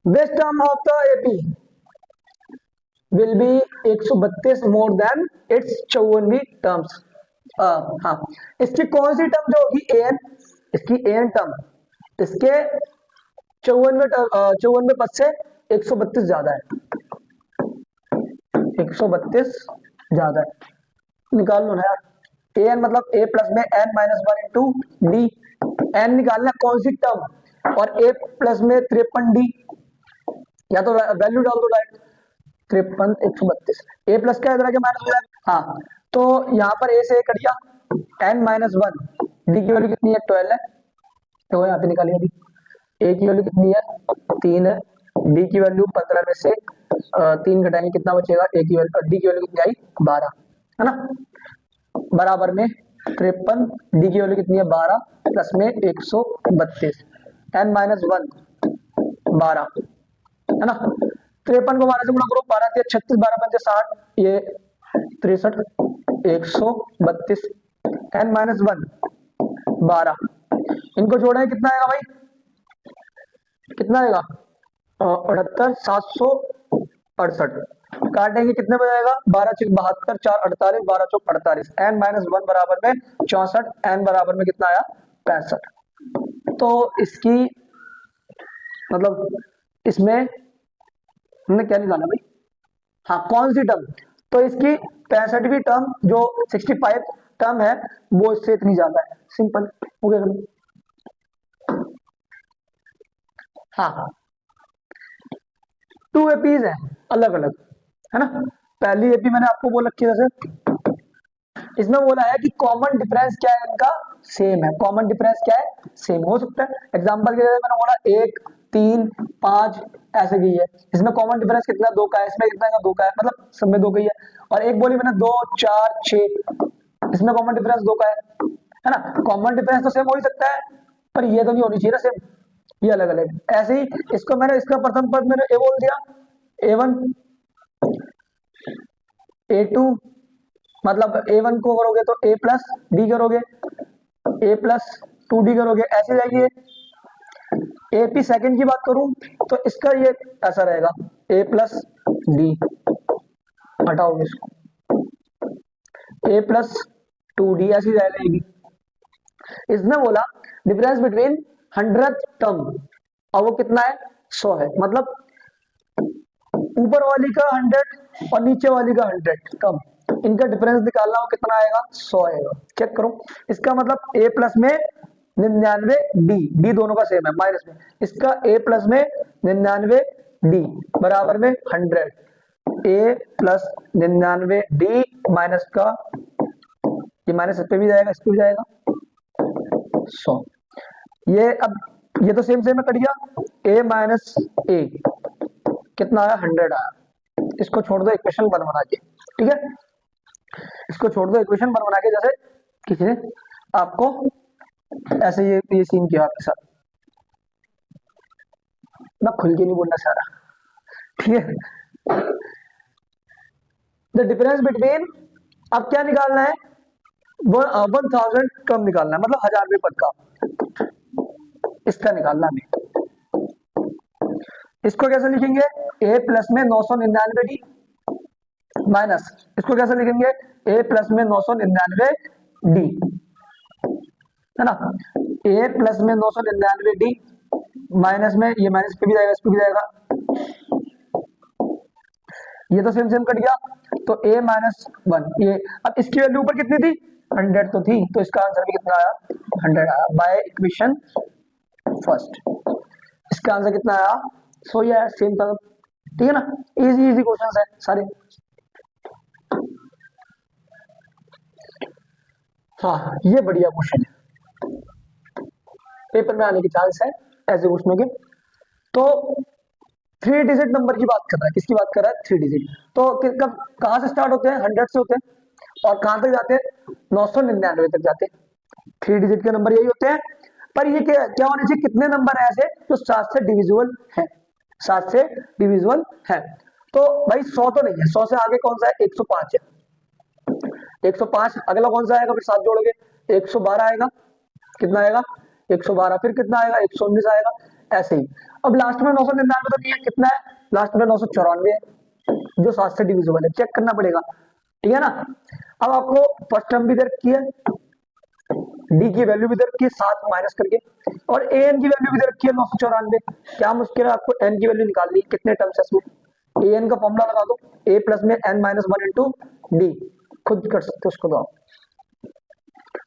Best term of the AP will be 132 more than it's 54वीं टर्म्स। हाँ, इसकी कौन सी टर्म जो होगी? एन, इसकी एन टर्म इसके 54वें पद से 132 ज्यादा है, 132 ज्यादा है। निकाल लो ना यार, एन मतलब ए प्लस में n-1 इंटू डी। एन निकालना कौन सी टर्म, और ए प्लस में 53d, या तो वैल्यू डाल दो डायरेक्ट, 53 132, ए प्लस का इधर आके माइनस हो जाएगा। हाँ, तो यहाँ पर ए से कट गया, n-1, डी की वैल्यू कितनी है? 12 है, तो यहाँ पे निकालिए अभी। ए की वैल्यू कितनी है? 3 है, डी की वैल्यू 15 में से 3 घटाएंगे, कितना बचेगा? ए की वैल्यू, डी की वैल्यू कितनी आई? 12, है ना, बराबर में 53, डी की वैल्यू कितनी है? 12, प्लस में 132, n-1 12, है ना। 53 को 12 से गुणा करो, 12 के 36, 12 पंचे 60, ये 63, 132, n-1 12, इनको जोड़े कितना आएगा भाई? कितना आएगा? 78, 768, काटेंगे कितने बजाएगा? 12 चौक 72, 4 48, 12 चौक 48, n-1 बराबर में 64, n बराबर में कितना आया? 65। तो इसकी मतलब इसमें हमने क्या निकाला भाई? हाँ, कौन सी टर्म? तो इसकी 65वीं टर्म जो 65 टर्म है वो इससे इतनी ज्यादा है, सिंपल हो गया। हाँ, 2 एपीज है अलग अलग, है ना। पहली एपी मैंने आपको बोल रखी है, जैसे इसमें बोला है कि कॉमन डिफरेंस क्या है इनका? सेम है। कॉमन डिफरेंस क्या है? सेम हो सकता है। एग्जांपल के लिए मैंने बोला 1 3 5 ऐसे गई है, इसमें कॉमन डिफरेंस कितना? 2 का है, इसमें कितना का? 2 का है, मतलब सब में 2 का ही है। और एक बोली मैंने 2 4 6, इसमें कॉमन डिफरेंस 2 का है ना। कॉमन डिफरेंस तो सेम हो ही सकता है, पर ये तो नहीं होनी चाहिए ना सेम, ये अलग अलग। ऐसे ही इसको मैंने, इसका प्रथम पद मैंने ए बोल दिया, A1 A2, मतलब A1 को करोगे तो A प्लस डी करोगे, A प्लस 2D करोगे, ऐसे जाएगी। AP सेकंड की बात करूं तो इसका ये ऐसा रहेगा, A प्लस डी, हटाओगे इसको, A प्लस 2D ऐसी जाएगी। इसने बोला डिफरेंस बिटवीन 100th टर्म, और वो कितना है? 100 है, मतलब ऊपर वाली का 100 और नीचे वाली का 100 टर्म, इनका डिफरेंस निकालना हो, कितना आएगा? 100 आएगा। चेक करो, इसका मतलब A प्लस में 99 डी दोनों का सेम है माइनस में, इसका ए प्लस में 99 डी बराबर में 100, ए प्लस 99 डी माइनस का, ये माइनस इस पे भी जाएगा, इस पे भी जाएगा 100। ये अब ये तो सेम सेम में कट गया, ए माइनस ए कितना आया 100 आया। इसको छोड़ दो इक्वेशन बन बना के, ठीक है, इसको छोड़ दो इक्वेशन बन बना के, जैसे किसी ने आपको ऐसे ये सीन किया आपके साथ, मैं खुल के नहीं बोलना चाह रहा, ठीक है। द डिफरेंस बिटवीन, अब क्या निकालना है, 1000 कम निकालना है, मतलब 1000 रुपये पद का, इसका निकालना है। इसको कैसे लिखेंगे, ए प्लस में 999 डी माइनस, इसको कैसे लिखेंगे, ए प्लस में 999 डी, है ना, ए प्लस में 999 डी माइनस में, ये माइनस पे भी जाएगा, इस पे भी जाएगा, ये तो सेम सेम कट गया, तो ए माइनस 1 ये, अब इसकी वैल्यू ऊपर कितनी थी 100 तो थी, तो इसका आंसर भी कितना आया 100 आया बाय इक्वेशन फर्स्ट, इसका आंसर कितना आया 100 ही आया, सेम था, ठीक है ना, इजी इजी क्वेश्चंस है सारे। हाँ ये बढ़िया क्वेश्चन है, पेपर में आने के चांस है ऐसे क्वेश्चनों के। तो 3 डिजिट नंबर की बात कर रहा है, किसकी बात कर रहा है 3 डिजिट, तो कब कहां से स्टार्ट होते हैं 100 से होते हैं और कहां तक जाते हैं 999 तक जाते हैं, 3 डिजिट के नंबर यही होते हैं। पर ये क्या होने चाहिए, कितने नंबर है ऐसे जो 7 से डिविजिबल है, 7 से डिविजिबल है, तो भाई 100 तो नहीं है, 100 से आगे कौन सा है 105 है, 105 अगला कौन सा आएगा, फिर 7 जोड़ोगे 112 आएगा, कितना आएगा 112, फिर कितना आएगा 119 आएगा, ऐसे ही। अब लास्ट में 999 तो नहीं है, कितना है लास्ट में 994 है जो 7 से डिविजिबल है, चेक करना पड़ेगा, ठीक है ना। अब आपको फर्स्ट टर्म भी दे रखी है, डी की वैल्यू भी दे रखी है 7 माइनस करके, और ए एन की वैल्यू भी दे रखी है 994, क्या मुश्किल है आपको एन की वैल्यू निकालनी, कितने टर्म्स है इसमें, ए एन का फॉर्मूला लगा दो, ए प्लस में एन माइनस 1 इंटू डी, खुद कर सकते हो उसको, दो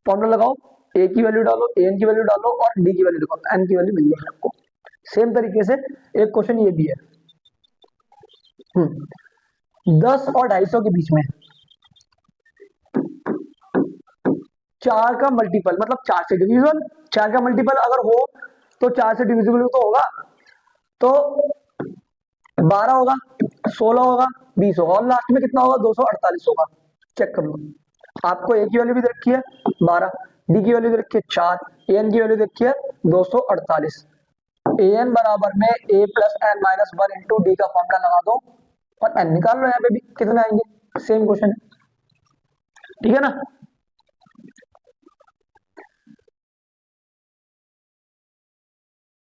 फॉर्मूला लगाओ, ए की वैल्यू डालो, ए एन की वैल्यू डालो और डी की वैल्यू डालो, एन की वैल्यू मिल जाएगी आपको। सेम तरीके से एक क्वेश्चन ये भी है, 10 और 250 के बीच में 4 का मल्टीपल, मतलब 4 से डिविजिबल, 4 का मल्टीपल अगर हो तो 4 से डिविजिबल तो होगा, तो 12 होगा, 16 होगा, 20 होगा, और लास्ट में कितना होगा 248 होगा, चेक कर लो। आपको ए की वैल्यू भी दे रखी है 12, डी की वैल्यू दे रखी है 4, ए एन की वैल्यू दे रखी है 248, ए एन बराबर में a plus n minus 1 into d का फॉर्मूला लगा दो और एन निकाल लो, यहाँ पे भी कितने आएंगे, सेम क्वेश्चन है, ठीक है ना।